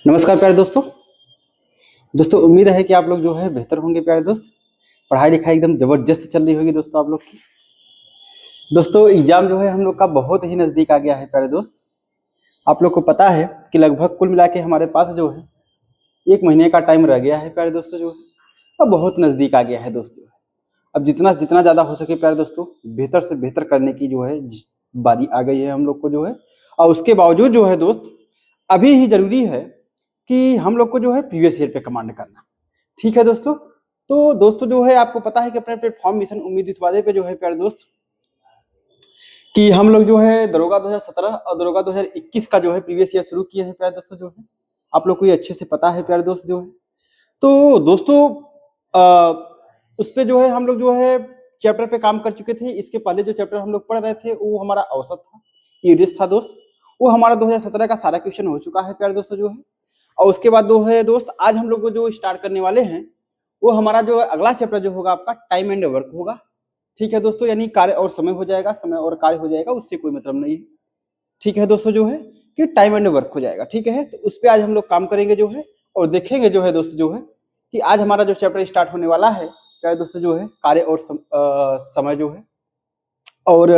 नमस्कार प्यारे दोस्तों। उम्मीद है कि आप लोग जो है बेहतर होंगे प्यारे दोस्त। पढ़ाई लिखाई एकदम जबरदस्त चल रही होगी दोस्तों आप लोग की। दोस्तों एग्जाम जो है हम लोग का बहुत ही नज़दीक आ गया है प्यारे दोस्त। आप लोग को पता है कि लगभग कुल मिला के हमारे पास जो है 1 महीने का टाइम रह गया है प्यारे दोस्तों जो है। अब बहुत नज़दीक आ गया है दोस्तों। अब जितना जितना ज़्यादा हो सके प्यारे दोस्तों बेहतर से बेहतर करने की जो है बारी आ गई है हम लोग को जो है। और उसके बावजूद जो है दोस्त अभी ही जरूरी है कि हम लोग को जो है प्रीवियस ईयर पे कमांड करना। ठीक है दोस्तों। तो दोस्तों जो है आपको पता है कि अपने प्लेटफॉर्म मिशन उम्मीद इस वादे पे जो है प्यारे दोस्त कि हम लोग जो है दरोगा 2017 और दरोगा 2021 का जो है प्रीवियस ईयर शुरू किए हैं प्यारे दोस्तों जो है। आप लोग को ये अच्छे से पता है प्यारे दोस्त जो है। तो दोस्तों उस पे जो है हम लोग जो है चैप्टर पे काम कर चुके थे। इसके पहले जो चैप्टर हम लोग पढ़ रहे थे वो हमारा औसत था, ईडियस था दोस्त। वो हमारा 2017 का सारा क्वेश्चन हो चुका है प्यारे दोस्तों जो है। और उसके बाद जो है दोस्त आज हम लोग को जो स्टार्ट करने वाले हैं वो हमारा जो अगला चैप्टर जो होगा आपका टाइम एंड वर्क होगा। ठीक है दोस्तों, यानी कार्य और समय हो जाएगा, समय और कार्य हो जाएगा, उससे कोई मतलब नहीं है। ठीक है दोस्तों जो है कि टाइम एंड वर्क हो जाएगा। ठीक है, तो उस पर आज हम लोग काम करेंगे जो है और देखेंगे जो है दोस्तों जो है कि आज हमारा जो चैप्टर स्टार्ट होने वाला है प्यारे दोस्तों जो है कार्य और समय जो है। और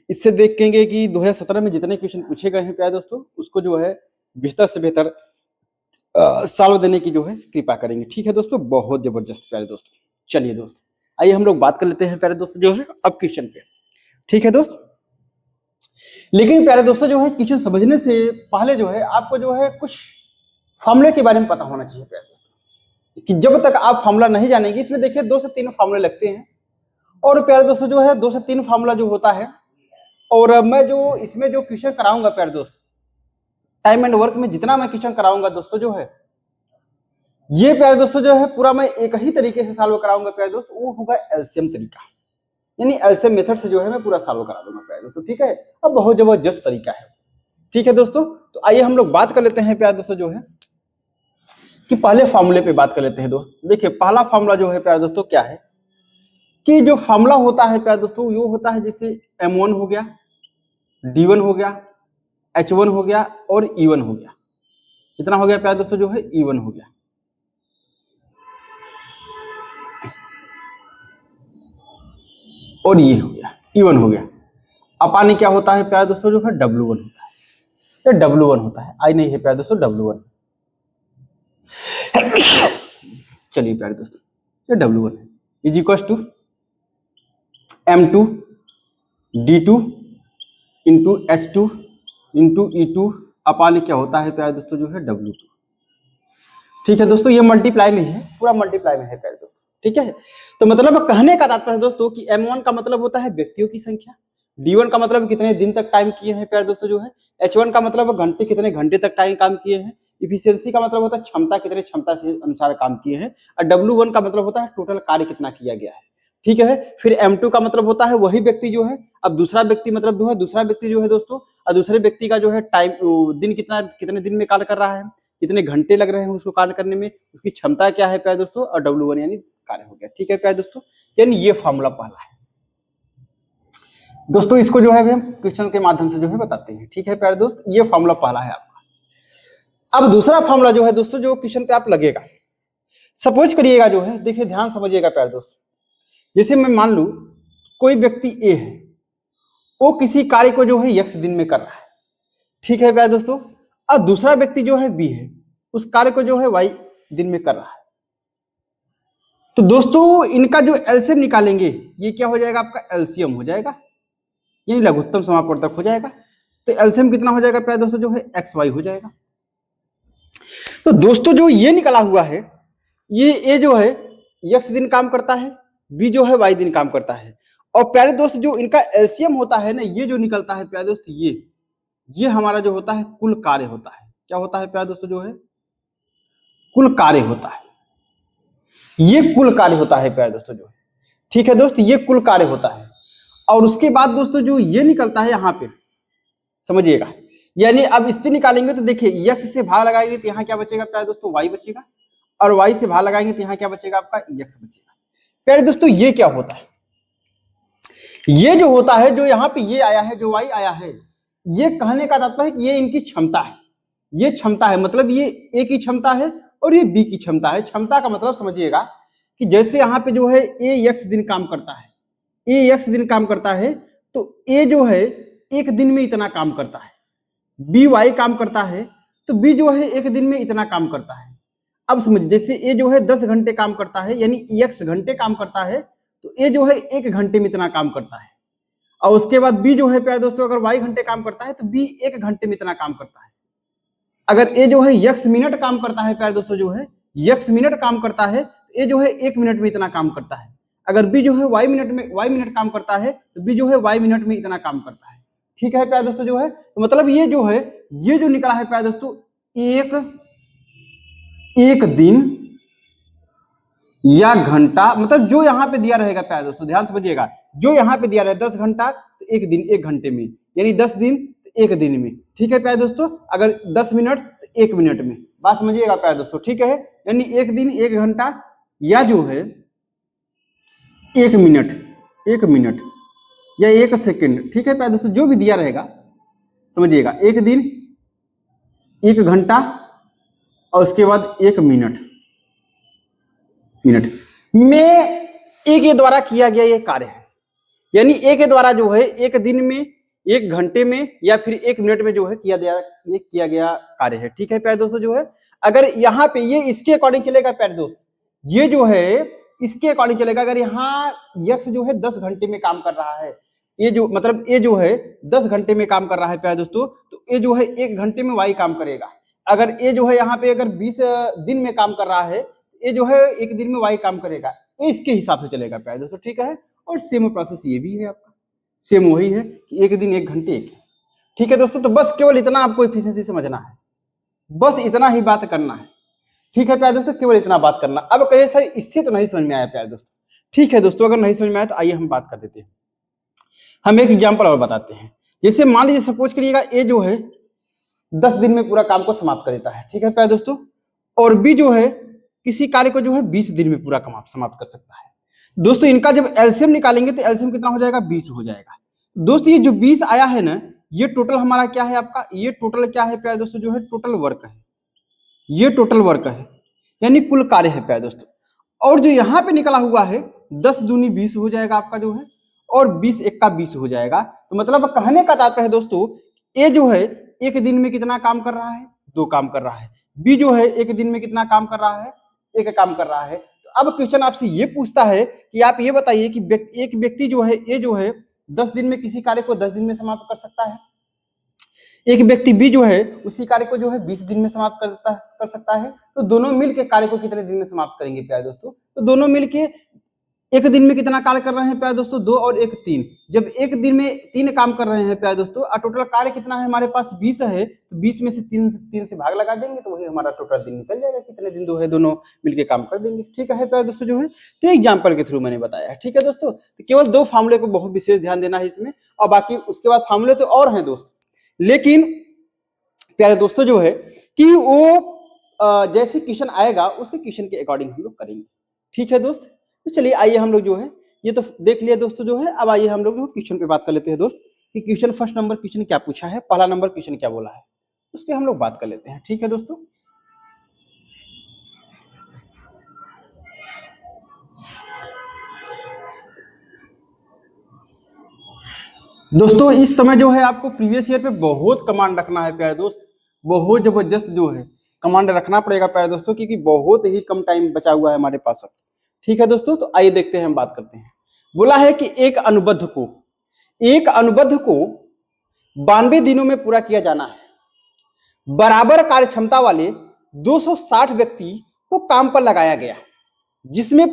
इससे देखेंगे कि 2017 में जितने क्वेश्चन पूछे गए हैं प्यारे दोस्तों उसको जो है बेहतर से बेहतर सॉल्व देने की जो है कृपा करेंगे। ठीक है दोस्तों, बहुत जबरदस्त प्यारे दोस्तों। चलिए दोस्त आइए हम लोग बात कर लेते हैं प्यारे दोस्तों जो है अब क्वेश्चन पे। ठीक है दोस्त, लेकिन प्यारे दोस्तों जो है क्वेश्चन समझने से पहले जो है आपको जो है कुछ फॉर्मूले के बारे में पता होना चाहिए प्यारे दोस्तों। कि जब तक आप फॉर्मूला नहीं जानेंगे, इसमें देखिए 2 से 3 फॉर्मूले लगते हैं और प्यारे दोस्तों जो है 2 से 3 फॉर्मूला जो होता है। और मैं जो इसमें जो क्वेश्चन कराऊंगा प्यारे दोस्त टाइम एंड वर्क में जितना मैं क्वेश्चन कराऊंगा दोस्तों जो है ये प्यारे दोस्तों जो है पूरा मैं एक ही तरीके से सॉल्व कराऊंगा प्यारे दोस्त। वो होगा एलसीएम तरीका, यानी एलसीएम मेथड से जो है मैं पूरा सॉल्व करा दूंगा प्यारे दोस्तों। ठीक है, अब बहुत जबरदस्त तरीका है। ठीक है दोस्तों, तो आइए हम लोग बात कर लेते हैं प्यारे दोस्तों जो है कि पहले फॉर्मूले पे बात कर लेते हैं दोस्त। देखिए पहला फॉर्मूला जो है प्यारे दोस्तों क्या है कि जो फॉर्मूला होता है प्यारे दोस्तों वो होता है जैसे M1 हो गया, D1 हो गया, H1 हो गया और E1 हो गया। कितना हो गया प्यारे दोस्तों जो है E1 हो गया। और ये हो गया E1 हो गया। अपानी क्या होता है प्यारे दोस्तों जो है W1 होता है। ये W1 होता है, आई नहीं है प्यारे दोस्तों W1। चलिए प्यारे दोस्तों ये W1 है is equal to M2 D2 into H2 into E2 अपानी क्या होता है प्यारे दोस्तों जो है W2। ठीक है दोस्तों, ये मल्टीप्लाई में है, पूरा मल्टीप्लाई में है प्यारे दोस्तों। ठीक है, तो मतलब कहने का तात्पर्य दोस्तों कि M1 का मतलब होता है व्यक्तियों की संख्या, D1 का मतलब कितने दिन तक टाइम किए हैं प्यारे दोस्तों जो है, H1 का मतलब घंटे कितने घंटे तक टाइम काम किए हैं, इफिशियंसी का मतलब होता है क्षमता कितने क्षमता से अनुसार काम किए हैं, और W1 का मतलब होता है टोटल कार्य कितना किया गया है। ठीक है, फिर M2 का मतलब होता है वही व्यक्ति जो है, अब दूसरा व्यक्ति मतलब जो है दूसरा व्यक्ति जो है दोस्तों, और दूसरे व्यक्ति का जो है टाइम दिन कितने दिन में कार्य कर रहा है, कितने घंटे लग रहे हैं उसको कार्य करने में, उसकी क्षमता क्या है प्यारे दोस्तों, और W1 यानी कार्य हो गया। ठीक है प्यारे दोस्तों, यानी ये फॉर्मूला पहला है दोस्तों। इसको जो है हम क्वेश्चन के माध्यम से जो है बताते हैं। ठीक है प्यारे दोस्त, ये फॉर्मूला पहला है आपका। अब दूसरा फॉर्मूला जो है दोस्तों जो क्वेश्चन पे आप लगेगा, सपोज करिएगा जो है, देखिए ध्यान समझिएगा प्यारे दोस्त। जैसे मैं मान लू कोई व्यक्ति ए है, वो किसी कार्य को जो है x दिन में कर रहा है। ठीक है प्यारे दोस्तों, और दूसरा व्यक्ति जो है बी है, उस कार्य को जो है y दिन में कर रहा है। तो दोस्तों इनका जो एलसीएम निकालेंगे, ये क्या हो जाएगा आपका एलसीएम हो जाएगा, यानी लघुत्तम समापवर्तक हो जाएगा। तो एलसीएम कितना हो जाएगा प्यारे दोस्तों जो है XY हो जाएगा। तो दोस्तों जो ये निकला हुआ है, ये ए जो है x दिन काम करता है, बी जो है y दिन काम करता है। और प्यारे दोस्त जो इनका एलसीएम होता है ना, ये जो निकलता है प्यारे दोस्त, ये हमारा जो होता है कुल कार्य होता है। क्या होता है प्यारे दोस्तों जो है कुल कार्य होता है, ये कुल कार्य होता है प्यारे दोस्तों जो है। ठीक है दोस्त, ये कुल कार्य होता है। और उसके बाद दोस्तों जो ये निकलता है यहाँ पे समझिएगा, यानी अब इस पे निकालेंगे तो देखिए x से भाग लगाएंगे तो यहाँ क्या बचेगा प्यारे दोस्तों y बचेगा, और y से भाग लगाएंगे तो यहाँ क्या बचेगा आपका x बचेगा। प्यारे दोस्तों ये क्या होता है, ये जो होता है जो यहाँ पे ये आया है, जो y आया है, ये कहने का तात्पर्य है कि ये इनकी क्षमता है, ये क्षमता है, मतलब ये ए की क्षमता है और ये बी की क्षमता है। क्षमता का मतलब समझिएगा कि जैसे यहाँ पे जो है ए एक्स दिन काम करता है, ए एक्स दिन काम करता है, तो ए जो है एक दिन में इतना काम करता है, बी वाई काम करता है तो बी जो है एक दिन में इतना काम करता है। अब समझिए जैसे ए जो है 10 घंटे काम करता है, यानी एक्स घंटे काम करता है, तो ए जो है 1 घंटे में इतना काम करता है। और उसके बाद बी जो है प्यारे दोस्तों अगर वाई घंटे काम करता है तो बी 1 घंटे में इतना काम करता है। अगर ए जो है एक्स मिनट काम करता है प्यारे दोस्तों, जो है एक्स मिनट काम करता है तो ए जो है 1 मिनट में इतना काम करता है। अगर बी जो है वाई मिनट काम करता है तो बी जो है वाई मिनट में इतना काम करता है। ठीक है प्यारे दोस्तों, जो है तो मतलब ये जो है ये जो निकला है प्यारे दोस्तों एक दिन या घंटा, मतलब जो यहाँ पे दिया रहेगा प्यारे दोस्तों ध्यान समझिएगा, जो यहाँ पे दिया रहेगा 10 घंटा तो एक दिन 1 घंटे में, यानी 10 दिन तो 1 दिन में। ठीक है प्यारे दोस्तों, अगर 10 मिनट तो 1 मिनट में, बात समझिएगा प्यारे दोस्तों। ठीक है, यानी 1 दिन 1 घंटा या जो है 1 मिनट या 1 सेकंड। ठीक है प्यारे दोस्तों, जो भी दिया रहेगा समझिएगा, 1 दिन 1 घंटा और उसके बाद 1 मिनट में ए के द्वारा किया गया ये कार्य है। यानी ए के द्वारा जो है 1 दिन में 1 घंटे में या फिर 1 मिनट में जो है किया गया कार्य है। ठीक है प्यारे दोस्तों, जो है अगर यहाँ पे ये इसके अकॉर्डिंग चलेगा प्यारे दोस्त, ये जो है इसके अकॉर्डिंग चलेगा। अगर यहाँ यक्ष जो है 10 घंटे में काम कर रहा है, ये जो मतलब ए जो है 10 घंटे में काम कर रहा है प्यारे दोस्तों, तो ए जो है 1 घंटे में वाई काम करेगा। अगर ए जो है यहाँ पे अगर 20 दिन में काम कर रहा है, ये जो है 1 दिन में वाई काम करेगा, ये इसके हिसाब से चलेगा प्यारे दोस्तों। ठीक है, और सेम प्रोसेस ये भी है आपका, सेम वही है कि 1 दिन 1 घंटे 1। ठीक है दोस्तों, तो बस केवल इतना आपको एफिशिएंसी समझना है, बस इतना ही बात करना है। ठीक है प्यारे दोस्तों, केवल इतना बात करना। अब कहिए सर इससे तो नहीं समझ में आया प्यारे दोस्तों। ठीक है दोस्तों, अगर नहीं समझ में आया तो आइए हम बात कर देते हैं, हम एक एग्जाम्पल और बताते हैं। जैसे मान लीजिए सपोज करिएगा ए जो है 10 दिन में पूरा काम को समाप्त कर देता है। ठीक है प्यारे दोस्तों, और बी जो है किसी कार्य को जो है 20 दिन में पूरा समाप्त कर सकता है। दोस्तों इनका जब एलसीएम निकालेंगे तो एलसीएम कितना हो जाएगा, 20 हो जाएगा। दोस्तों ये जो 20 आया है ना, ये टोटल हमारा क्या है आपका, ये टोटल क्या है प्यारे दोस्तों, जो है टोटल वर्क है, ये टोटल वर्क है, यानी कुल कार्य है प्यारे दोस्तों। और जो यहाँ पे निकला हुआ है 10 दूनी 20 हो जाएगा आपका जो है, और 20 एक का 20 हो जाएगा। तो मतलब कहने का तात्पर्य है दोस्तों, ए जो है 1 दिन में कितना काम कर रहा है, 2 काम कर रहा है। बी जो है 1 दिन में कितना काम कर रहा है, 1 काम कर रहा है। तो अब क्वेश्चन आपसे ये पूछता है कि आप ये बताइए कि एक व्यक्ति जो है ए जो है 10 दिन में किसी कार्य को 10 दिन में समाप्त कर सकता है, एक व्यक्ति बी जो है उसी कार्य को जो है 20 दिन में समाप्त कर सकता है। तो दोनों मिलके कार्य को कितने दिन में समाप्त करेंगे प्यारे दोस्तों, तो दोनों मिलके 1 दिन में कितना कार्य कर रहे हैं प्यारे दोस्तों, 2 और 1 3। जब 1 दिन में 3 काम कर रहे हैं प्यारे दोस्तों, और टोटल कार्य कितना है हमारे पास 20 है, तो 20 में से 3 से भाग लगा देंगे तो वही हमारा टोटल दिन निकल जाएगा, कितने दिन जो है दोनों मिलके काम कर देंगे। ठीक है प्यारे दोस्तों, जो है तो एग्जाम्पल के थ्रू मैंने बताया है। ठीक है दोस्तों, तो केवल 2 फार्मूले को बहुत विशेष ध्यान देना है इसमें, और बाकी उसके बाद फार्मूले तो और हैं दोस्त, लेकिन प्यारे दोस्तों जो है कि वो जैसे क्वेश्चन आएगा उसके क्वेश्चन के अकॉर्डिंग हम लोग करेंगे। ठीक है दोस्त, तो चलिए आइए हम लोग जो है ये तो देख लिया दोस्तों जो है, अब आइए हम लोग क्वेश्चन पे बात कर लेते हैं दोस्त कि क्वेश्चन फर्स्ट नंबर क्वेश्चन क्या पूछा है, पहला नंबर क्वेश्चन क्या बोला है, उस पर हम लोग बात कर लेते हैं। ठीक है दोस्तों, दोस्तों इस समय जो है आपको प्रीवियस ईयर पे बहुत कमांड रखना है प्यारे दोस्त, बहुत जबरदस्त जो है कमांड रखना पड़ेगा प्यारे दोस्तों, क्योंकि बहुत ही कम टाइम बचा हुआ है हमारे पास। ठीक है दोस्तों, तो आइए देखते हैं, हम बात करते हैं। बोला है कि एक अनुबंध को 92 दिनों में पूरा किया जाना है। बराबर कार्य क्षमता वाले 260 व्यक्ति को काम पर लगाया गया, जिसमें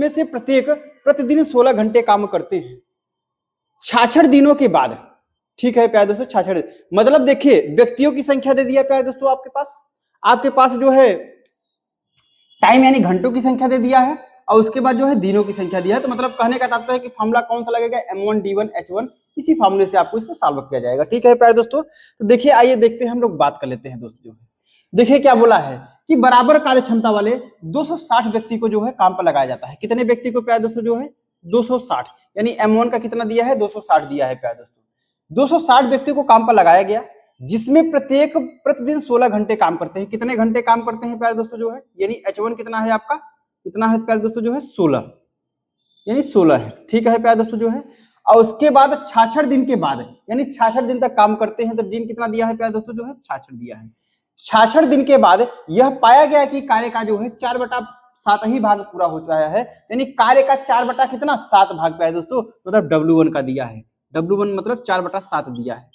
से प्रत्येक प्रतिदिन 16 घंटे काम करते हैं 66 दिनों के बाद। ठीक है प्यारे दोस्तों, 66 मतलब देखिए व्यक्तियों की संख्या दे दिया प्यारे दोस्तों, आपके पास जो है टाइम यानी घंटों की संख्या दे दिया है, और उसके बाद जो है दिनों की संख्या दिया है। तो मतलब कहने का तात्पर्य है कि फॉर्मूला कौन सा लगेगा, M1 D1 H1, इसी फॉर्मूले से आपको इसको सॉल्व किया जाएगा। ठीक है प्यारे दोस्तों, तो देखिए आइए देखते हैं, हम लोग बात कर लेते हैं दोस्तों। जो है देखिए क्या बोला है कि बराबर कार्य क्षमता वाले 260 व्यक्ति को जो है काम पर लगाया जाता है। कितने व्यक्ति को प्यारे दोस्तों, जो है 260, यानी M1 का कितना दिया है, 260 दिया है प्यारे दोस्तों। 260 व्यक्ति को काम पर लगाया गया, जिसमें प्रत्येक प्रतिदिन 16 घंटे काम करते हैं। कितने घंटे काम करते हैं प्यारे दोस्तों जो है, यानी H1 कितना है आपका, कितना है प्यारे दोस्तों जो है 16, यानी 16 है। ठीक है प्यारे दोस्तों जो है, और उसके बाद 66 दिन के बाद, यानी 66 दिन तक काम करते हैं, तो दिन कितना दिया है प्यारे दोस्तों जो है 66 दिया है। 66 दिन के बाद यह पाया गया कि कार्य का जो है 4/7 ही भाग पूरा हो रहा है, यानी कार्य का 4 कितना 7 भाग प्यारे दोस्तों, मतलब W1 का दिया है। W1 मतलब 4/7 दिया है।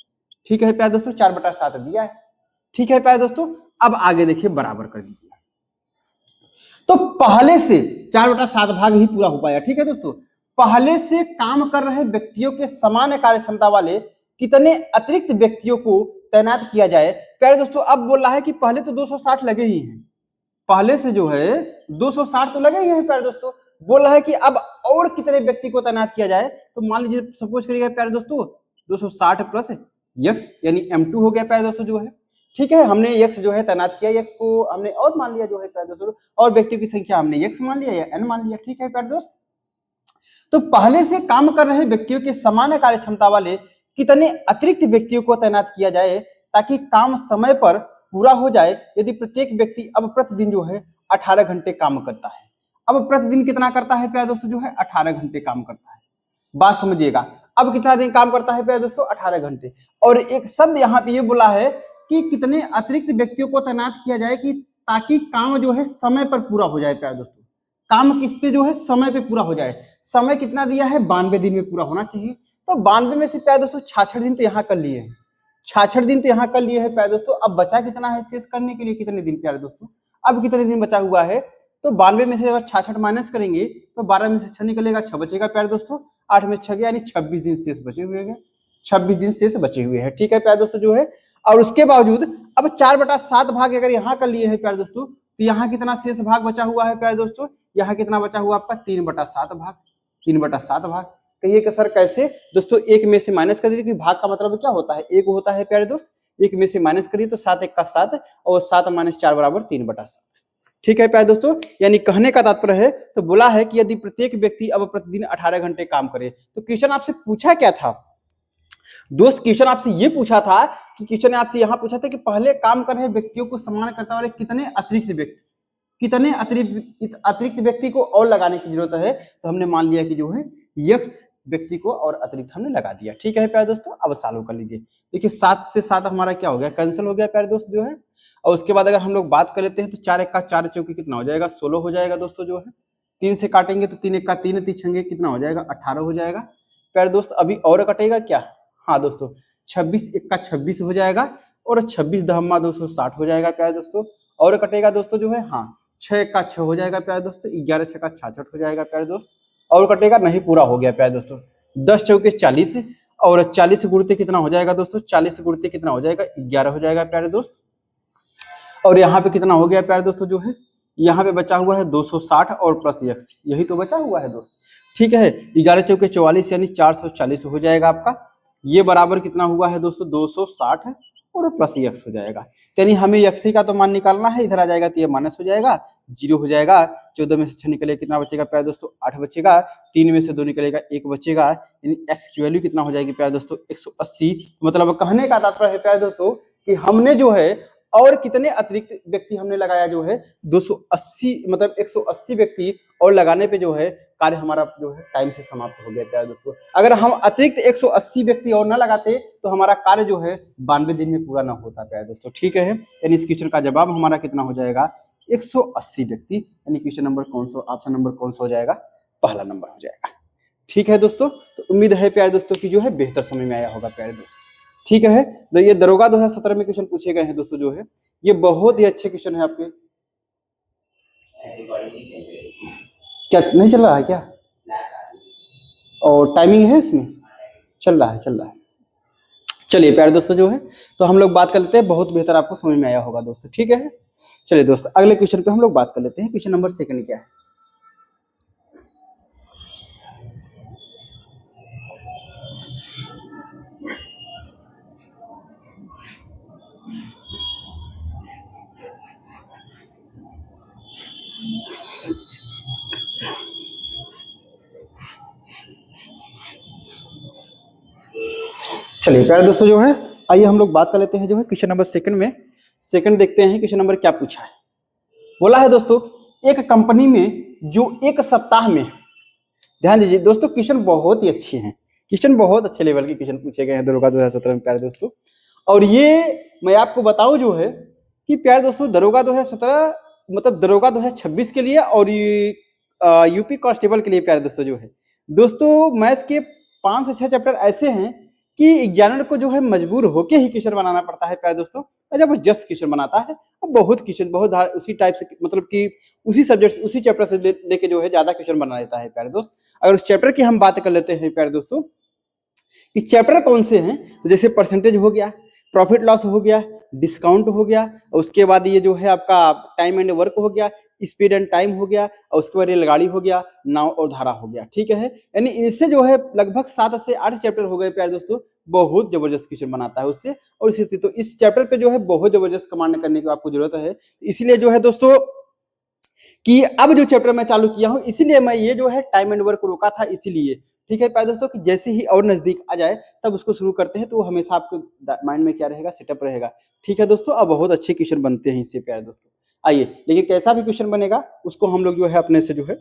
ठीक है प्यारे दोस्तों, 4/7 दिया है। ठीक है प्यारे दोस्तों, अब आगे देखिए बराबर कर दीजिए। तो पहले से 4/7 भाग ही पूरा हो पाया। ठीक है दोस्तों, पहले से काम कर रहे व्यक्तियों के समान कार्य क्षमता वाले कितने अतिरिक्त व्यक्तियों को तैनात किया जाए। प्यारे दोस्तों अब बोल रहा है कि पहले तो 260 लगे ही हैं, पहले से जो है 260 तो लगे ही हैं प्यारे दोस्तों। बोल रहा है कि अब और कितने व्यक्ति को तैनात किया जाए, तो मान लीजिए सपोज करिएगा प्यारे दोस्तों 260 प्लस x यानी M2 हो गया प्यारे दोस्तों जो है। ठीक है, हमने x जो है तैनात किया, x को हमने और मान लिया जो है प्यारे दोस्तों, और व्यक्तियों की संख्या हमने x मान लिया या n मान लिया। ठीक है प्यारे दोस्त, तो पहले से काम कर रहे व्यक्तियों के समान कार्य क्षमता वाले कितने अतिरिक्त व्यक्तियों को तैनात किया जाए ताकि काम समय पर पूरा हो जाए, यदि प्रत्येक व्यक्ति अब प्रतिदिन जो है 18 घंटे काम करता है। अब प्रतिदिन कितना करता है प्यारे दोस्तों जो है 18 घंटे काम करता है। बात समझिएगा, अब कितना दिन काम करता है प्यारे दोस्तों 18 घंटे। और एक शब्द यहाँ पे ये बोला है कि कितने अतिरिक्त व्यक्तियों को तैनात किया जाए कि ताकि काम जो है समय पर पूरा हो जाए। प्यारे दोस्तों काम किस पे जो है समय पे पूरा हो जाए। समय कितना दिया है 92 दिन में पूरा होना चाहिए, तो 92 में से प्यारे दोस्तों 66 दिन तो यहाँ कर लिए हैं, 66 दिन तो यहाँ कर लिए हैं प्यारे दोस्तों। अब बचा कितना है शेष करने के लिए, कितने दिन प्यारे दोस्तों, अब कितने दिन बचा हुआ है, तो 92 में से अगर 66 माइनस करेंगे तो 12 में से 6 निकलेगा, 6 बचेगा प्यारे दोस्तों, 8 में 6 गया, यानी 26 दिन शेष बचे हुए हैं, 26 दिन शेष बचे हुए हैं। ठीक है प्यारे दोस्तों जो है, और उसके बावजूद अब 4/7 भाग अगर यहाँ कर लिए हैं प्यारे दोस्तों, तो यहाँ कितना शेष भाग बचा हुआ है प्यारे दोस्तों, यहाँ कितना बचा हुआ आपका 3/7 भाग, 3/7 भाग। कहिए कि सर कैसे दोस्तों, एक में से माइनस कर दीजिए, क्योंकि भाग का मतलब क्या होता है, एक होता है प्यारे दोस्त, एक में से माइनस करिए तो 7 1 का 7 और 7 - 4 बराबर 3/7। ठीक है प्यारे दोस्तों, यानी कहने का तात्पर्य है, तो बोला है कि यदि प्रत्येक व्यक्ति अब प्रतिदिन 18 घंटे काम करे, तो क्वेश्चन आपसे पूछा क्या था दोस्त, क्वेश्चन आपसे ये पूछा था कि क्वेश्चन ने आपसे यहाँ पूछा था कि पहले काम कर रहे व्यक्तियों को समान करता वाले कितने अतिरिक्त व्यक्ति, कितने अतिरिक्त व्यक्ति को और लगाने की जरूरत है। तो हमने मान लिया कि जो है x व्यक्ति को और अतिरिक्त हमने लगा दिया। ठीक है प्यारे दोस्तों, अब सॉल्व कर लीजिए। देखिए 7 से 7 हमारा क्या हो गया, कैंसिल हो गया प्यारे दोस्त जो है। और उसके बाद अगर हम लोग बात कर लेते हैं तो 4 1 का 4 चौकी कितना हो जाएगा 16 हो जाएगा दोस्तों जो है। 3 से काटेंगे तो 3 1 का 3 3 छंगे कितना हो जाएगा 18 हो जाएगा प्यारे दोस्त। अभी और कटेगा क्या, हाँ दोस्तों 26 1 का 26 हो जाएगा और 26 दहम्मा 260 हो जाएगा प्यारे दोस्तों। और कटेगा दोस्तों जो है, हाँ 6 1 का 6 हो जाएगा प्यारे दोस्तों, 11 6 का 66 हो जाएगा प्यारे दोस्त। और कटेगा नहीं, पूरा हो गया प्यारे दोस्तों। 10 चौके 40 और 40 गुणते कितना हो जाएगा दोस्तों, 40 गुणते कितना हो जाएगा 11 हो जाएगा प्यारे दोस्त। और यहाँ पे कितना हो गया प्यारे दोस्तों जो है, यहाँ पे बचा हुआ है 260 और प्लस x, यही तो बचा हुआ है दोस्त। ठीक है, 11 चौके 44 यानी 440 हो जाएगा आपका। ये बराबर कितना हुआ है दोस्तों 260 और प्लस x हो जाएगा। यानी हमें x का तो मान निकालना है, इधर आ जाएगा तो ये माइनस हो जाएगा, 0 हो जाएगा। 14 में से 6 निकलेगा कितना बचेगा प्यारे दोस्तों 8 बचेगा। 3 में से 2 निकलेगा 1 बचेगा, यानी x की वैल्यू कितना हो जाएगी प्यारे दोस्तों 180। मतलब कहने का तात्पर्य है प्यारे दोस्तों कि हमने जो है और कितने अतिरिक्त व्यक्ति हमने लगाया जो है 280, मतलब 180 व्यक्ति और लगाने पे जो है कार्य हमारा जो है टाइम से समाप्त हो गया प्यारे दोस्तों। अगर हम अतिरिक्त 180 व्यक्ति और न लगाते तो हमारा कार्य जो है 92 दिन में पूरा ना होता प्यारे दोस्तों। ठीक है, यानी इस क्वेश्चन का जवाब हमारा कितना हो जाएगा 180 व्यक्ति, यानी क्वेश्चन नंबर कौन सा, ऑप्शन नंबर कौन सा हो जाएगा, पहला नंबर हो जाएगा। ठीक है दोस्तों, तो उम्मीद है प्यारे दोस्तों की जो है बेहतर समझ में आया होगा प्यारे दोस्तों। ठीक है, तो ये दरोगा 2017 में क्वेश्चन पूछे गए हैं दोस्तों जो है, ये बहुत ही अच्छे क्वेश्चन है आपके। क्या नहीं चल रहा है क्या, और टाइमिंग है इसमें, चल रहा है, चल रहा है। चलिए प्यारे दोस्तों जो है, तो हम लोग बात कर लेते हैं, बहुत बेहतर आपको समझ में आया होगा दोस्तों। ठीक है, चलिए दोस्तों अगले क्वेश्चन पे हम लोग बात कर लेते हैं। क्वेश्चन नंबर 2 क्या है, चलिए प्यारे दोस्तों जो है आइए हम लोग बात कर लेते हैं जो है क्वेश्चन नंबर सेकंड में। सेकंड देखते हैं क्वेश्चन नंबर क्या पूछा है। बोला है दोस्तों, एक कंपनी में जो एक सप्ताह में, ध्यान दीजिए दोस्तों, क्वेश्चन बहुत ही अच्छे हैं, क्वेश्चन बहुत अच्छे लेवल के क्वेश्चन पूछे गए हैं दरोगा 2017 में प्यारे दोस्तों। और ये मैं आपको बताऊं जो है कि प्यारे दोस्तों, दरोगा 2017 मतलब दरोगा 2026 के लिए और यूपी कांस्टेबल के लिए प्यारे दोस्तों जो है दोस्तों, मैथ के 5 से 6 चैप्टर ऐसे हैं कि एग्जामिनर को जो है मजबूर होके ही क्वेश्चन बनाना पड़ता है प्यारे दोस्तों। जबरदस्त क्वेश्चन बनाता है और बहुत क्वेश्चन बहुत उसी टाइप से, मतलब कि उसी सब्जेक्ट उसी चैप्टर से लेके जो है ज्यादा क्वेश्चन बना लेता है प्यारे दोस्त। अगर उस चैप्टर की हम बात कर लेते हैं प्यारे दोस्तों कि चैप्टर कौन से हैं, तो जैसे परसेंटेज हो गया, प्रॉफिट लॉस हो गया, डिस्काउंट हो गया, और उसके बाद ये जो है आपका टाइम एंड वर्क हो गया, स्पीड एंड टाइम हो गया, और उसके बाद रेलगाड़ी हो गया, नाव और धारा हो गया। ठीक है, यानी इससे जो है लगभग 7 से 8 चैप्टर हो गए प्यारे दोस्तों। बहुत जबरदस्त क्वेश्चन बनाता है उससे, और इसी तो इस चैप्टर पे जो है बहुत जबरदस्त कमांड करने की आपको जरूरत है। इसीलिए जो है दोस्तों कि अब जो चैप्टर मैं चालू किया हूं, इसीलिए मैं ये जो है टाइम एंड वर्क रोका था, इसीलिए। ठीक है प्यारे दोस्तों, कि जैसे ही और नजदीक आ जाए तब उसको शुरू करते हैं, तो वो हमेशा आपके माइंड में क्या रहेगा, सेटअप रहेगा। ठीक है दोस्तों, अब बहुत अच्छे क्वेश्चन बनते हैं इससे प्यारे दोस्तों। आइए, लेकिन कैसा भी क्वेश्चन बनेगा उसको हम लोग जो है अपने से जो है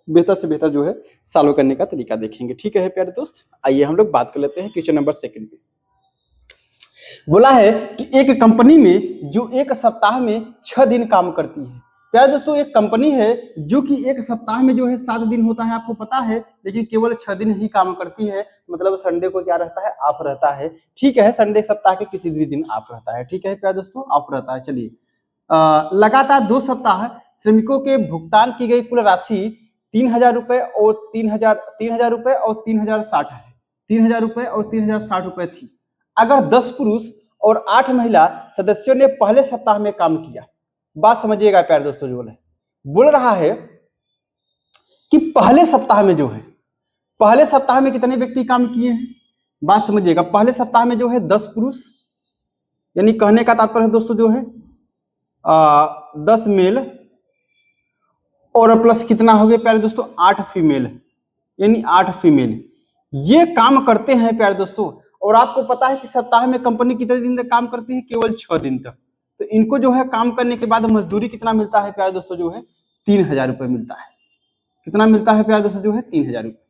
बेहतर से बेहतर जो है सॉल्व करने का तरीका देखेंगे। ठीक है प्यारे दोस्त, आइए हम लोग बात कर लेते हैं क्वेश्चन नंबर सेकंड पे। बोला है कि एक कंपनी में जो एक सप्ताह में 6 दिन काम करती है। प्यारे दोस्तों, एक कंपनी है जो कि एक सप्ताह में जो है 7 दिन होता है, आपको पता है, लेकिन केवल 6 दिन ही काम करती है। मतलब संडे को क्या रहता है, ऑफ रहता है। ठीक है, संडे सप्ताह के किसी भी दिन ऑफ रहता है। ठीक है प्यारे दोस्तों, ऑफ रहता है। चलिए, लगातार 2 सप्ताह श्रमिकों के भुगतान की गई कुल राशि 3,000 रुपए और 3,000 रुपए और 3,060 है। 3,000 रुपए और 3,060 रुपए थी। अगर 10 पुरुष और 8 महिला सदस्यों ने पहले सप्ताह में काम किया। बात समझिएगा प्यारे दोस्तों, जो बोल रहा है कि पहले सप्ताह में जो है, पहले सप्ताह में कितने व्यक्ति काम किए हैं। बात समझिएगा, पहले सप्ताह में जो है 10 पुरुष, यानी कहने का तात्पर्य है दोस्तों जो है 10 मेल, और प्लस कितना हो गया प्यारे दोस्तों, 8 फीमेल, यानी 8 फीमेल ये काम करते हैं प्यारे दोस्तों। और आपको पता है कि सप्ताह में कंपनी कितने दिन तक काम करती है, केवल 6 दिन तक। तो इनको जो है काम करने के बाद मजदूरी कितना मिलता है प्यारे दोस्तों, जो है 3,000 रुपए मिलता है। कितना मिलता है प्यारे दोस्तों, जो है 3,000 रुपए।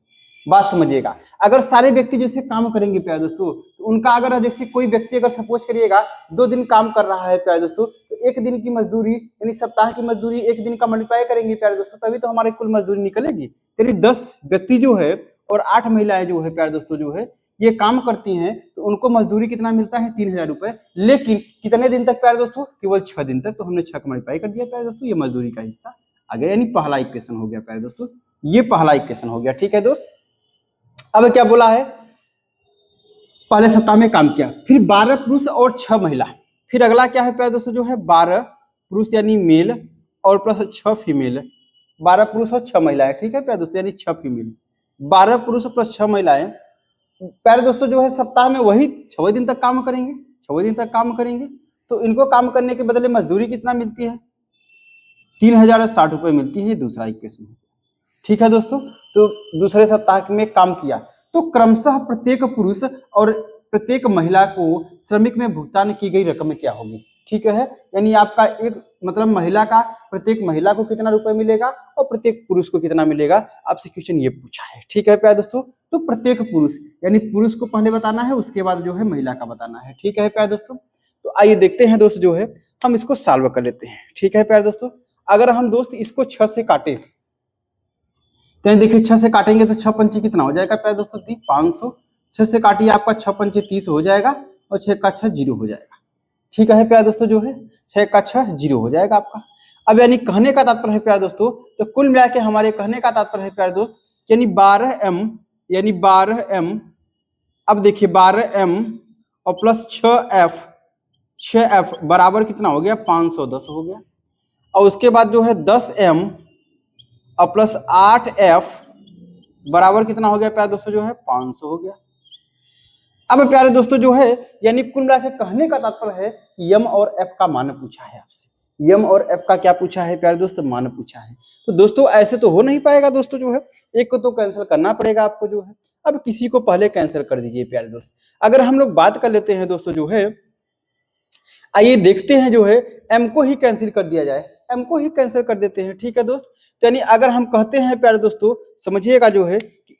बात समझिएगा, अगर सारे व्यक्ति जैसे काम करेंगे प्यारे दोस्तों, तो उनका अगर जैसे कोई व्यक्ति अगर सपोज करिएगा 2 दिन काम कर रहा है प्यारे दोस्तों, तो 1 दिन की मजदूरी, यानी सप्ताह की मजदूरी 1 दिन का मल्टीप्लाई करेंगे प्यारे दोस्तों, तभी तो हमारी कुल मजदूरी निकलेगी। यानी 10 व्यक्ति जो है और 8 महिलाएं जो है प्यारे दोस्तों जो है ये काम करती हैं, तो उनको मजदूरी कितना मिलता है, 3,000 रुपए। लेकिन कितने दिन तक प्यारे दोस्तों, केवल 6 दिन तक। तो हमने 6 का मल्टीप्लाई कर दिया प्यारे दोस्तों, ये मजदूरी का हिस्सा आ गया, यानी पहला इक्वेशन हो गया प्यारे दोस्तों, ये पहला इक्वेशन हो गया। ठीक है दोस्त, अब क्या बोला है, पहले सप्ताह में काम किया, फिर 12 पुरुष और 6 महिला। फिर अगला क्या है प्यारे दोस्तों, जो है 12 पुरुष यानी मेल और प्लस 6 फीमेल। 12 पुरुष और 6 महिलाएं। ठीक है प्यारे दोस्तों, यानी 6 फीमेल, 12 पुरुष प्लस 6 महिलाएं प्यारे दोस्तों जो है सप्ताह में वही 6 दिन तक काम करेंगे। 6 दिन तक काम करेंगे, तो इनको काम करने के बदले मजदूरी कितना मिलती है, 3,060 रुपए मिलती है। दूसरा इक्वेशन। ठीक है दोस्तों, तो दूसरे सप्ताह में काम किया, तो क्रमशः प्रत्येक पुरुष और प्रत्येक महिला को श्रमिक में भुगतान की गई रकम क्या होगी। ठीक है, यानी आपका एक मतलब महिला का, प्रत्येक महिला को कितना रुपए मिलेगा और प्रत्येक पुरुष को कितना मिलेगा, आपसे क्वेश्चन ये पूछा है। ठीक है प्यारे दोस्तों, तो प्रत्येक पुरुष यानी पुरुष को पहले बताना है, उसके बाद जो है महिला का बताना है। ठीक है प्यारे दोस्तों, तो आइए देखते हैं दोस्त जो है हम इसको सॉल्व कर लेते हैं। ठीक है प्यारे दोस्तों, अगर हम दोस्त इसको 6 से काटे, तो देखिए 6 से काटेंगे तो 6 पंची कितना हो जाएगा प्यारे दोस्तों, 500। 6 से काटिए आपका 6 पंची 30 हो जाएगा, और 6 का 6 0 हो जाएगा। ठीक है प्यारे दोस्तों, जो है 6 का 6 0 हो जाएगा आपका। अब यानी कहने का तात्पर्य है प्यारे दोस्तों, तो कुल मिला के हमारे कहने का तात्पर्य है प्यारे दोस्त, यानी 12m, यानी 12m, अब देखिए 12m और प्लस 6f बराबर कितना हो गया, 510 हो गया। और उसके बाद जो है 10m और प्लस 8f बराबर कितना हो गया प्यारे दोस्तों, जो है 500 हो गया। अब प्यारे दोस्तों जो है यानी कुल मिला के कहने का तात्पर्य है कि m और f का मान पूछा है आपसे, यम और एफ का क्या पूछा है प्यारे दोस्त, मान पूछा है। तो दोस्तों ऐसे तो हो नहीं पाएगा दोस्तों, जो है एक को तो कैंसिल करना पड़ेगा आपको जो है। अब किसी को पहले कैंसिल कर दीजिए प्यारे दोस्त। अगर हम लोग बात कर लेते हैं दोस्तों जो है, आइए देखते हैं जो है एम को ही कैंसिल कर दिया जाए, एम को ही कैंसिल कर देते हैं, ठीक है दोस्त। यानी अगर हम कहते हैं प्यारे दोस्तों, समझिएगा जो है कि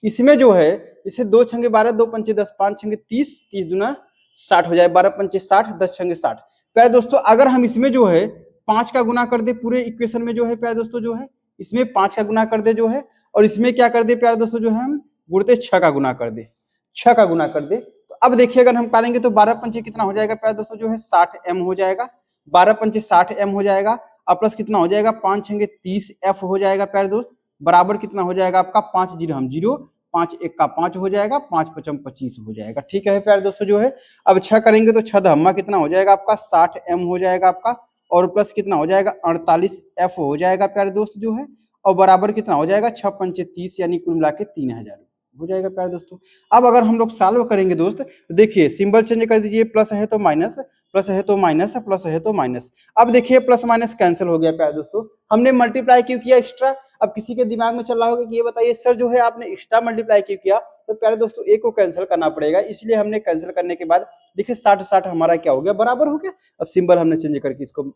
इसमें जो है, इसे 2 छंगे 12, 2 पंचे 10, 5 छंगे 30, 30 दूना 60 हो जाए, 12 पंचे 60, 10 छंगे 60। प्यारे दोस्तों अगर हम इसमें जो है 5 का गुना कर दे पूरे इक्वेशन में जो है प्यारे दोस्तों, जो है इसमें 5 का गुना कर दे जो है, और इसमें क्या कर दे प्यारे दोस्तों, जो है हम गुणते 6 का गुना कर दे, 6 का गुना कर दे। तो अब देखिए अगर हम करेंगे तो 12 पंचे कितना हो जाएगा प्यारे दोस्तों, जो है 60 एम हो जाएगा, 12 पंचे 60 एम हो जाएगा, और प्लस कितना हो जाएगा 5 छंगे 30 एफ हो जाएगा प्यारे दोस्त, बराबर कितना हो जाएगा आपका 5 जीरो हम जीरो, 5 एक का 5 हो जाएगा, 5 पचम 25 हो जाएगा, ठीक है प्यारे दोस्तों जो है। अब 6 करेंगे तो 6 धम्मा कितना हो जाएगा आपका 60 एम हो जाएगा आपका, और प्लस कितना हो जाएगा 48 एफ हो जाएगा प्यारे दोस्त जो है, और बराबर कितना हो जाएगा 6 पंचे 30, यानी कुल मिला के 3000 हो जाएगा प्यारे दोस्तों। अब अगर हम लोग सॉल्व करेंगे दोस्त, देखिए सिंबल चेंज कर दीजिए, प्लस है तो माइनस, प्लस है तो माइनस, प्लस है तो माइनस। अब देखिए प्लस माइनस कैंसिल हो गया प्यारे दोस्तों, हमने मल्टीप्लाई क्यों किया एक्स्ट्रा। अब किसी के दिमाग में चल रहा होगा कि ये बताइए सर जो है आपने एक्स्ट्रा मल्टीप्लाई क्यों किया, तो प्यारे दोस्तों एक को कैंसिल करना पड़ेगा, इसलिए हमने कैंसिल करने के बाद देखिए 60 60 हमारा क्या हो गया, बराबर हो गया। अब सिंबल हमने चेंज करके इसको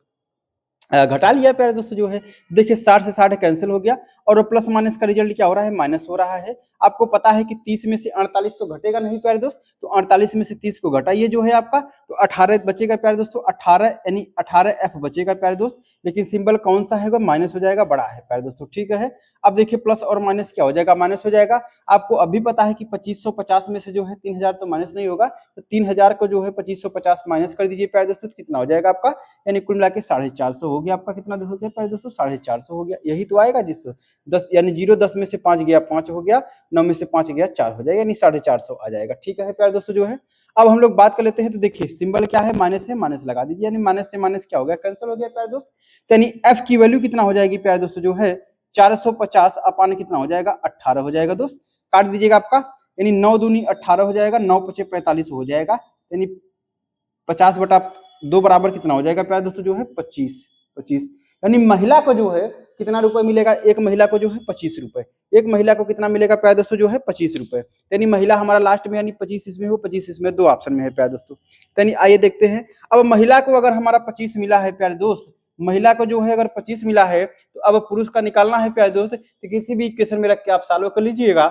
घटा लिया प्यारे दोस्तों जो है, देखिए 60 से 60 कैंसिल हो गया, और प्लस माइनस का रिजल्ट क्या हो रहा है, माइनस हो रहा है। आपको पता है कि 30 में से 48 तो घटेगा नहीं प्यारे दोस्त, तो 48 में से 30 को घटाइए जो है आपका, तो 18 बचेगा प्यारे दोस्तों, 18 यानी 18 एफ बचेगा प्यारे दोस्त, लेकिन सिंबल कौन सा है, माइनस हो जाएगा, बड़ा है प्यारे दोस्तों, ठीक है। अब देखिए प्लस और माइनस क्या हो जाएगा, माइनस हो जाएगा। आपको अभी पता है कि 2550 में से जो है 3000 तो माइनस नहीं होगा, तो 3000 को जो है 2550 माइनस कर दीजिए प्यारे दोस्तों, तो कितना हो जाएगा आपका, यानी कुल मिला के 450 हो गया आपका, कितना हो गया प्यारे दोस्तों 450 हो गया, यही तो आएगा जिस 10 यानी 0 10 में से 5 गया 5 हो गया, 9 में से 5 गया 4 हो जाएगा, यानी 450 आ जाएगा, ठीक है प्यारे दोस्तों जो है। अब हम लोग बात कर लेते हैं, तो देखिए सिंबल क्या है, माइनस है, माइनस लगा दीजिए, यानी माइनस से माइनस क्या हो गया, कैंसिल हो गया प्यारे दोस्त। यानी एफ की वैल्यू कितना हो जाएगी प्यारे दोस्तों जो है, 450 अपान कितना हो जाएगा 18 हो जाएगा दोस्त, काट दीजिएगा आपका, यानी 9 दूनी 18 हो जाएगा, 9 पचे 45 हो जाएगा, यानी 50 बटा 2 बराबर कितना हो जाएगा प्यारे दोस्तों जो है 25, यानी महिला को जो है कितना रुपए मिलेगा, एक महिला को जो है 25 रुपए, एक महिला को कितना मिलेगा प्यारे दोस्तों जो है 25 रुपए, यानी महिला हमारा लास्ट में यानी 25 इसमें हो 25 इसमें, 2 ऑप्शन में है प्यारे दोस्तों। यानी आइए देखते हैं, अब महिला को अगर हमारा 25 मिला है प्यारे दोस्त, महिला को जो है अगर 25 मिला है, तो अब पुरुष का निकालना है प्यारे दोस्त, तो किसी भी इक्वेशन में रख के आप सॉल्व कर लीजिएगा।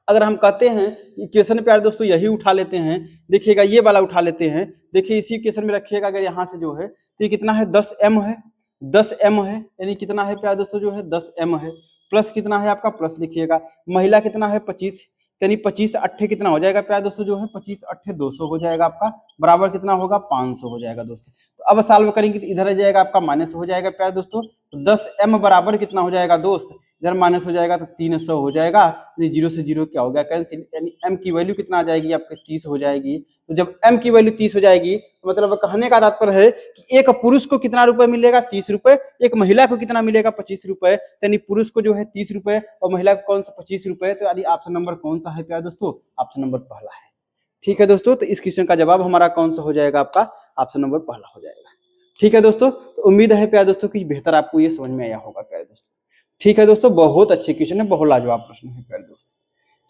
अगर हम कहते हैं इक्वेशन प्यारे दोस्तों यही उठा लेते हैं, देखिएगा ये वाला उठा लेते हैं, देखिए इसी इक्वेशन में रखिएगा, अगर यहाँ से जो है तो ये कितना है 10 एम है, 10 एम है, यानी कितना है प्यारे दोस्तों जो है 10 एम है, प्लस कितना है आपका, प्लस लिखिएगा, महिला कितना है 25, यानी 25 अट्ठे कितना हो जाएगा प्यारे दोस्तों जो है 25 अट्ठे 200 हो जाएगा आपका, बराबर कितना होगा 500 हो जाएगा दोस्तों। तो अब सॉल्व करेंगे तो इधर आ जाएगा आपका माइनस हो जाएगा प्यारे दोस्तों, तो 10 एम बराबर कितना हो जाएगा दोस्त, इधर माइनस हो जाएगा तो 300 हो जाएगा, यानी 0 से 0 क्या हो गया कैंसिल, यानी m की वैल्यू कितना आ जाएगी आपके 30 हो जाएगी। तो जब m की वैल्यू 30 हो जाएगी, तो मतलब कहने का तात्पर्य है कि एक पुरुष को कितना रुपए मिलेगा 30 रुपए, एक महिला को कितना मिलेगा 25 रुपए, यानी पुरुष को जो है 30 रुपए और महिला को कौन सा 25 रुपए, तो यानी ऑप्शन नंबर कौन सा है प्यारे दोस्तों, ऑप्शन नंबर पहला है, ठीक है दोस्तों। तो इस क्वेश्चन का जवाब हमारा कौन सा हो जाएगा, आपका ऑप्शन नंबर पहला हो जाएगा, ठीक है दोस्तों। तो उम्मीद है प्यारे दोस्तों कि बेहतर आपको ये समझ में आया होगा प्यारे दोस्तों, ठीक है दोस्तों, बहुत अच्छे क्वेश्चन है, बहुत लाजवाब प्रश्न है प्यारे दोस्तों।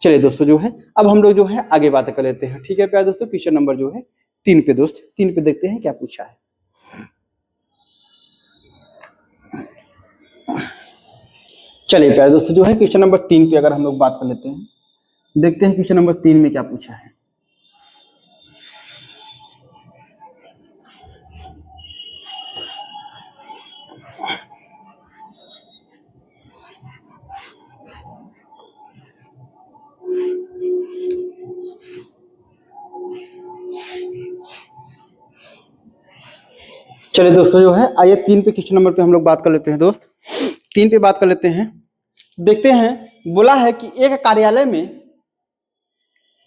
चलिए दोस्तों जो है अब हम लोग जो है आगे बात कर लेते हैं, ठीक है प्यारे दोस्तों। क्वेश्चन नंबर जो है 3 पे दोस्त, 3 पे देखते हैं क्या पूछा है। चलिए प्यारे दोस्तों जो है क्वेश्चन नंबर 3 पे अगर हम लोग बात कर लेते हैं, देखते हैं क्वेश्चन नंबर 3 में क्या पूछा है। चलिए दोस्तों जो है आइए 3 पे क्वेश्चन नंबर पे हम लोग बात कर लेते हैं दोस्त, 3 पे बात कर लेते हैं। देखते हैं, बोला है कि एक कार्यालय में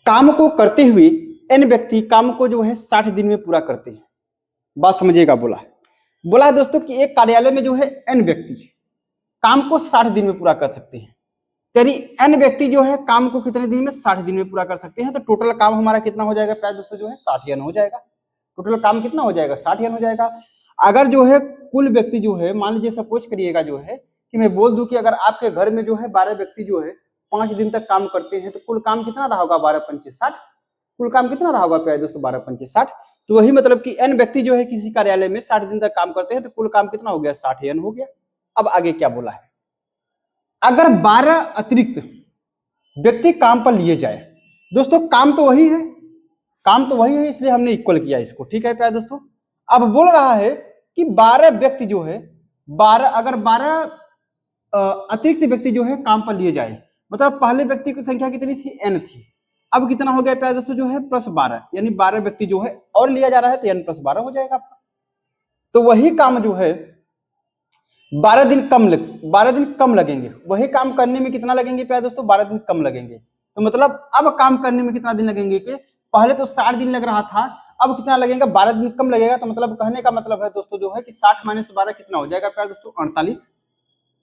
काम को करते हुए n व्यक्ति काम को जो है 60 दिन में पूरा करते हैं। बात समझिएगा, बोला है दोस्तों कि एक कार्यालय में जो है n व्यक्ति काम को 60 दिन में पूरा कर सकते हैं, यानी n व्यक्ति जो है काम को कितने दिन में 60 दिन में पूरा कर सकते हैं। तो टोटल काम हमारा कितना हो जाएगा प्यारे दोस्तों जो है 60 n हो जाएगा, टोटल काम कितना हो जाएगा 60 n हो जाएगा। अगर जो है कुल व्यक्ति जो है, मान लीजिए सपोज करिएगा जो है कि मैं बोल दूं कि अगर आपके घर में जो है 12 व्यक्ति जो है 5 दिन तक काम करते हैं तो कुल काम कितना रहा होगा, 12 पंचे 60। कुल काम कितना रहा होगा प्यारे दोस्तों, 12 पंचे 60। तो वही मतलब कि n व्यक्ति जो है किसी कार्यालय में 60 दिन तक काम करते हैं तो कुल काम कितना हो गया, 60 n हो गया। अब आगे क्या बोला है, अगर 12 अतिरिक्त व्यक्ति काम पर लिए जाए, दोस्तों काम तो वही है, काम तो वही है, इसलिए हमने इक्वल किया इसको, ठीक है प्यारे दोस्तों। अब बोल रहा है कि 12 व्यक्ति जो है 12 अतिरिक्त व्यक्ति जो है काम पर लिए जाए, मतलब पहले व्यक्ति की संख्या कितनी थी, n थी। अब कितना हो गया प्यारे दोस्तों जो है +12, यानी 12 व्यक्ति जो है और लिया जा रहा है तो n +12 हो जाएगा आपका। तो वही काम जो है 12 दिन कम लगेंगे, वही काम करने में कितना लगेंगे प्यारे दोस्तों, 12 दिन कम लगेंगे। तो मतलब अब काम करने में कितना दिन लगेंगे, कि पहले तो 60 दिन लग रहा था, अब कितना लगेगा, 12 दिन कम लगेगा। तो मतलब कहने का मतलब है दोस्तों जो है कि 60 - 12 कितना हो जाएगा प्यारे दोस्तों, 48,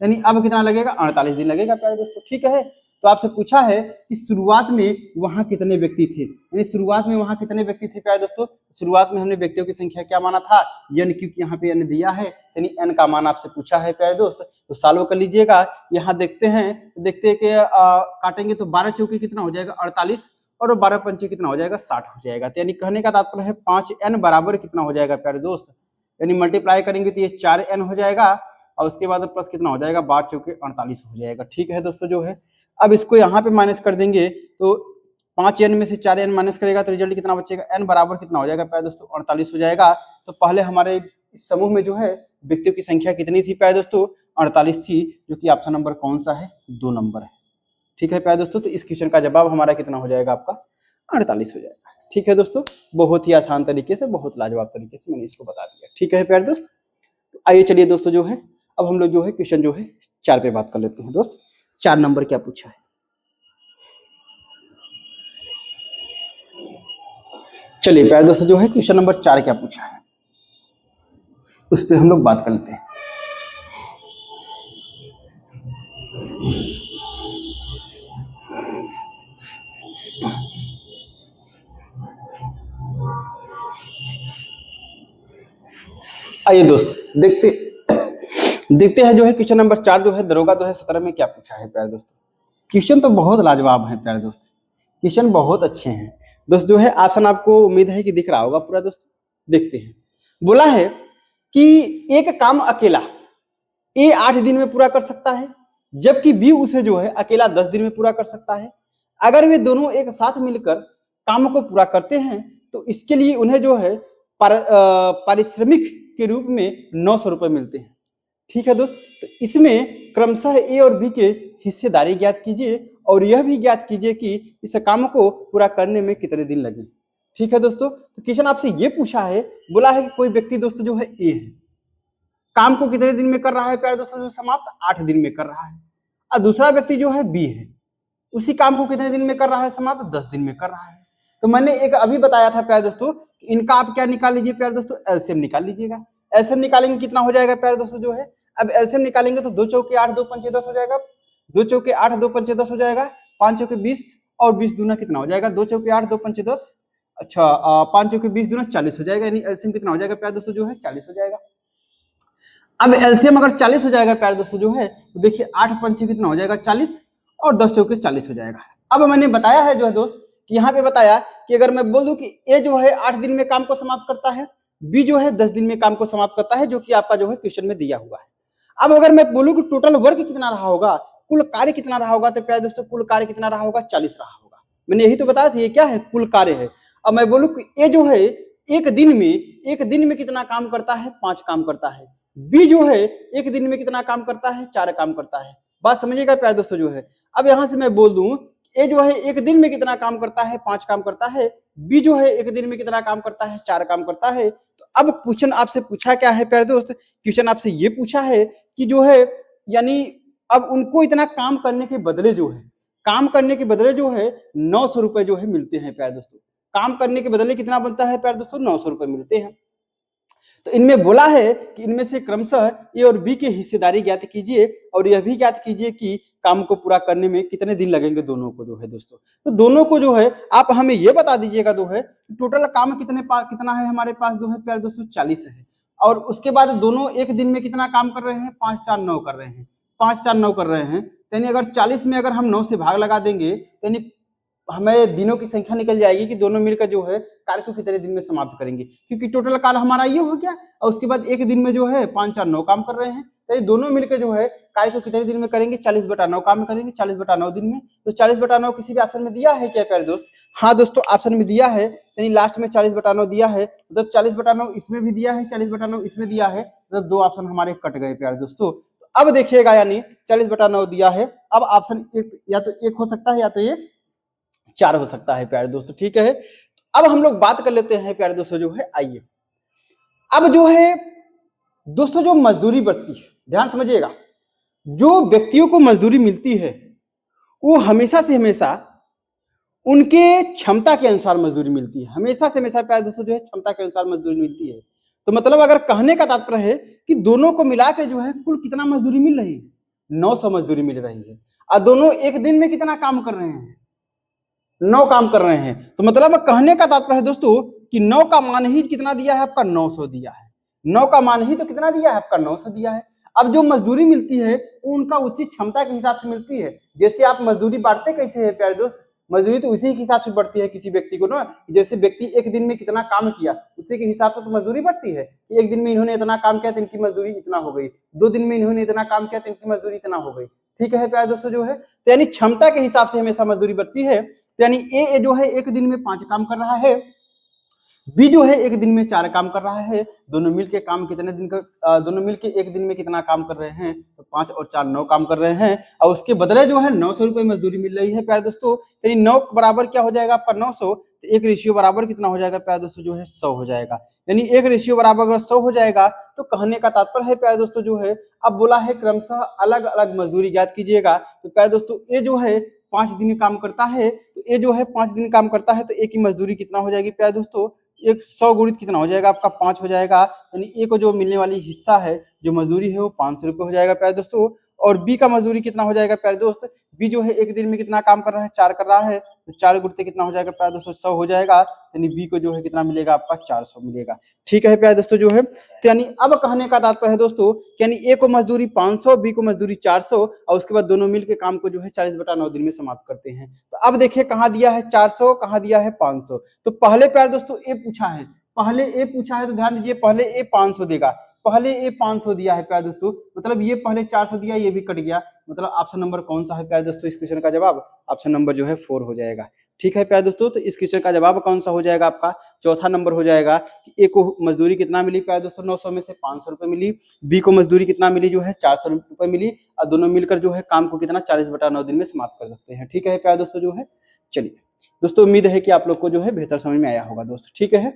यानी अब कितना लगेगा, 48 दिन लगेगा प्यारे दोस्तों, ठीक है। तो आपसे पूछा है कि शुरुआत में वहां कितने व्यक्ति थे, यानी शुरुआत में वहां कितने व्यक्ति थे प्यारे दोस्तों। शुरुआत में हमने व्यक्तियों की संख्या क्या माना था, n, क्योंकि यहाँ पे n दिया है, यानी n का मान आपसे पूछा है प्यारे दोस्त। तो सॉल्व कर लीजिएगा। यहाँ देखते हैं कि काटेंगे तो 12 चौके कितना हो जाएगा, 48, और 12 पंचे कितना हो जाएगा, 60 हो जाएगा। तो यानी कहने का तात्पर्य है 5n बराबर कितना हो जाएगा प्यारे दोस्त, यानी मल्टीप्लाई करेंगे तो ये 4n हो जाएगा, और उसके बाद प्लस कितना हो जाएगा, 12 चौके 48 हो जाएगा, ठीक है दोस्तों जो है। अब इसको यहाँ पे माइनस कर देंगे तो 5n में से 4n माइनस करेगा तो रिजल्ट कितना बचेगा, n बराबर कितना हो जाएगा प्यारे दोस्तों, 48 हो जाएगा। तो पहले हमारे इस समूह में जो है व्यक्तियों की संख्या कितनी थी प्यारे दोस्तों, 48 थी, जो कि ऑप्शन नंबर कौन सा है, 2 नंबर है, ठीक है प्यारे दोस्तों। तो इस क्वेश्चन का जवाब हमारा कितना हो जाएगा, आपका 48 हो जाएगा, ठीक है दोस्तों। बहुत ही आसान तरीके से, बहुत लाजवाब तरीके से मैंने इसको बता दिया, ठीक है प्यारे दोस्त। तो आइए चलिए दोस्तों जो है अब हम लोग जो है क्वेश्चन जो है 4 पे बात कर लेते हैं दोस्त। 4 नंबर क्या पूछा है, चलिए प्यारे दोस्तों जो है क्वेश्चन नंबर 4 क्या पूछा है उस पर हम लोग बात कर लेते हैं। आइए दोस्त देखते हैं जो है क्वेश्चन नंबर 4 जो है दरोगा 2017 में क्या पूछा है प्यारे दोस्तों। क्वेश्चन तो बहुत लाजवाब है प्यारे दोस्त, क्वेश्चन बहुत अच्छे हैं दोस्त। जो है ऑप्शन आपको उम्मीद है कि दिख रहा होगा पूरा दोस्त। देखते हैं, बोला है कि एक काम अकेला ए 8 दिन में पूरा कर सकता है, जबकि बी उसे जो है अकेला 10 दिन में पूरा कर सकता है। अगर वे दोनों एक साथ मिलकर काम को पूरा करते हैं तो इसके लिए उन्हें जो है पारिश्रमिक के रूप में 900 रुपए मिलते हैं, ठीक है दोस्त। तो इसमें क्रमशः ए और बी के हिस्सेदारी ज्ञात कीजिए और यह भी ज्ञात कीजिए कि इस काम को पूरा करने में कितने दिन लगे, ठीक है दोस्तों। तो क्वेश्चन आपसे ये पूछा है, बोला है कि कोई व्यक्ति दोस्तों जो है ए है, काम को कितने दिन में कर रहा है प्यारे दोस्तों, जो समाप्त 8 दिन में कर रहा है। और दूसरा व्यक्ति जो है बी है, उसी काम को कितने दिन में कर रहा है समाप्त, 10 दिन में कर रहा है। तो मैंने एक अभी बताया था प्यारे दोस्तों, इनका आप क्या निकाल लीजिए प्यारे दोस्तों, एलसीएम निकाल लीजिएगा। एलसीएम निकालेंगे कितना हो जाएगा प्यारे दोस्तों जो है, अब एलसीएम निकालेंगे तो 2 चौके 8 2 पंचे 10 हो जाएगा, 2 चौके 8 2 पंचे 10 हो जाएगा, 5 चौके 20 और 20 दूना कितना हो जाएगा, 2 चौके 8 2 पंचे 10, अच्छा 5 चौके 20 दूना 40 हो जाएगा, यानी एलसीएम कितना हो जाएगा प्यारे दोस्तों जो है 40 हो जाएगा। अब एलसीएम अगर 40 हो जाएगा प्यारे दोस्तों जो है, तो देखिए 8 पंचे कितना हो जाएगा 40 और 10 चौके 40 हो जाएगा। अब मैंने बताया है जो है दोस्त कि यहाँ पे बताया कि अगर मैं बोल दूं कि ए जो है 8 दिन में काम को समाप्त करता है, बी जो है 10 दिन में काम को समाप्त करता है, जो कि आपका जो है क्वेश्चन में दिया हुआ है। अब अगर मैं बोलूं कि टोटल वर्क कितना रहा होगा, कुल कार्य कितना रहा होगा, तो प्यारे दोस्तों कुल कार्य कितना रहा होगा, 40 रहा होगा। मैंने यही तो बताया था, ये क्या है, कुल कार्य है। अब मैं बोलूं कि ए जो है एक दिन में कितना काम करता है, 5 काम करता है। बी जो है एक दिन में कितना काम करता है, 4 काम करता है। बात समझिएगा प्यारे दोस्तों जो है। अब यहां से मैं बोल दूं ए जो है एक दिन में कितना काम करता है, 5 काम करता है। बी जो है एक दिन में कितना काम करता है, 4 काम करता है। तो अब क्वेश्चन आपसे पूछा क्या है प्यारे दोस्त, क्वेश्चन आपसे ये पूछा है कि जो है यानी अब उनको इतना काम करने के बदले जो है, काम करने के बदले जो है 900 रुपए जो है मिलते हैं प्यारे दोस्तों। काम करने के बदले कितना बनता है प्यारे दोस्तों, 900 रुपए मिलते हैं। तो इनमें बोला है कि इनमें से क्रमशः ए और बी की हिस्सेदारी ज्ञात कीजिए और यह भी ज्ञात कीजिए कि काम को पूरा करने में कितने दिन लगेंगे दोनों को जो है दोस्तों। तो दोनों को जो है आप हमें ये बता दीजिएगा जो है टोटल काम कितना है हमारे पास जो है प्यारे दोस्तों 40 है, और उसके बाद दोनों एक दिन में कितना काम कर रहे हैं, 5 4 9 कर रहे हैं, 5 4 9 कर रहे हैं। यानी अगर 40 में अगर हम 9 से भाग लगा देंगे यानी हमें दिनों की संख्या निकल जाएगी कि दोनों मिलकर जो है कार्य को कितने दिन में समाप्त करेंगे, क्योंकि टोटल कार्य हमारा ये हो गया और उसके बाद एक दिन में जो है 5 4 9 काम कर रहे हैं। तो ये दोनों मिलकर जो है कार्य को कितने दिन में करेंगे, 40/9 काम करेंगे, 40/9 दिन में। तो 40/9 किसी भी ऑप्शन में दिया है क्या प्यारे दोस्त? हाँ दोस्तों, ऑप्शन में दिया है, यानी लास्ट में 40/9 दिया है, मतलब 40/9 इसमें भी दिया है, 40/9 इसमें दिया है, मतलब दो ऑप्शन हमारे कट गए प्यारे दोस्तों। तो अब देखिएगा, यानी 40/9 दिया है, अब ऑप्शन एक या तो एक हो सकता है या तो ये 4 हो सकता है प्यारे दोस्तों, ठीक है। अब हम लोग बात कर लेते हैं प्यारे दोस्तों जो है, आइए अब जो है दोस्तों जो मजदूरी बढ़ती है, ध्यान समझिएगा, जो व्यक्तियों को मजदूरी मिलती है वो हमेशा से हमेशा उनके क्षमता के अनुसार मजदूरी मिलती है, हमेशा से हमेशा प्यारे दोस्तों जो है क्षमता के अनुसार मजदूरी मिलती है। तो मतलब अगर कहने का तात्पर्य है कि दोनों को मिला के जो है कुल कितना मजदूरी मिल रही है, 900 मजदूरी मिल रही है, और दोनों एक दिन में कितना काम कर रहे हैं, 9 काम कर रहे हैं। तो मतलब कहने का तात्पर्य है दोस्तों कि 9 का मान ही कितना दिया है आपका, 900 दिया है, 9 का मान ही तो कितना दिया है आपका, 900 दिया है। अब जो मजदूरी मिलती है उनका उसी क्षमता के हिसाब से मिलती है। जैसे आप मजदूरी बांटते कैसे है प्यारे दोस्त, मजदूरी तो उसी के हिसाब से बढ़ती है किसी व्यक्ति को ना, जैसे व्यक्ति एक दिन में कितना काम किया उसी के हिसाब से तो मजदूरी बढ़ती है। एक दिन में इन्होंने इतना काम किया तो इनकी मजदूरी इतना हो गई, 2 दिन में इन्होंने इतना काम किया तो इनकी मजदूरी इतना हो गई, ठीक है प्यारे दोस्तों जो है। तो यानी क्षमता के हिसाब से हमेशा मजदूरी बढ़ती है। तो यानी ए जो है एक दिन में 5 काम कर रहा है, बी जो है एक दिन में 4 काम कर रहा है, दोनों मिलके काम कितने दिन का, दोनों मिलके एक दिन में कितना काम कर रहे हैं, तो 5 और 4 9 काम कर रहे हैं, और उसके बदले जो है 900 रुपए मजदूरी मिल रही है प्यारे दोस्तों। यानी 9 बराबर क्या हो जाएगा आपका 900, तो एक रेशियो बराबर कितना हो जाएगा प्यारे दोस्तों जो है 100 हो जाएगा। यानी एक रेशियो बराबर अगर 100 हो जाएगा तो कहने का तात्पर्य है प्यारे दोस्तों जो है, अब बोला है क्रमशः अलग अलग मजदूरी ज्ञात कीजिएगा। तो प्यारे दोस्तों ए जो है 5 दिन काम करता है, तो ए जो है 5 दिन काम करता है, तो ए की मजदूरी कितना हो जाएगी प्यारे दोस्तों, एक 100 गुणित कितना हो जाएगा आपका 5 हो जाएगा। यानी ए को जो मिलने वाली हिस्सा है जो मजदूरी है वो 500 रुपए हो जाएगा प्यारे दोस्तों। और बी का मजदूरी कितना हो जाएगा प्यारे दोस्त, बी जो है एक दिन में कितना काम कर रहा है, 4 कर रहा है, तो 4 गुणित कितना हो जाएगा प्यारे दोस्तों 100 हो जाएगा। यानी बी को जो है कितना मिलेगा आपका 400 मिलेगा, ठीक है प्यारे दोस्तों जो है। तो यानी अब कहने का तात्पर्य है दोस्तों, यानी ए को मजदूरी 500, बी को मजदूरी 400, और उसके बाद दोनों मिलकर काम को जो है 40/9 दिन में समाप्त करते हैं। तो अब देखिए कहाँ दिया है 400, कहाँ दिया है 500। तो पहले प्यारे दोस्तों ए पूछा है, पहले ए पूछा है, तो ध्यान दीजिए पहले ए 500 देगा, पहले ए 500 दिया है प्यारे दोस्तों, मतलब ये पहले 400 दिया, ये भी कट गया, मतलब ऑप्शन नंबर कौन सा है प्यारे दोस्तों इस क्वेश्चन का जवाब, ऑप्शन नंबर जो है 4 हो जाएगा, ठीक है प्यारे दोस्तों। तो इस क्वेश्चन का जवाब कौन सा हो जाएगा आपका, चौथा नंबर हो जाएगा कि ए को मजदूरी कितना मिली प्यारे दोस्तों, 900 में से 500 रुपए मिली, बी को मजदूरी कितना मिली जो है 400 रुपए मिली, और दोनों मिलकर जो है काम को कितना 40/9 दिन में समाप्त कर सकते हैं, ठीक है प्यारे दोस्तों जो है। चलिए दोस्तों, उम्मीद है कि आप लोग को जो है बेहतर समझ में आया होगा दोस्तों, ठीक है।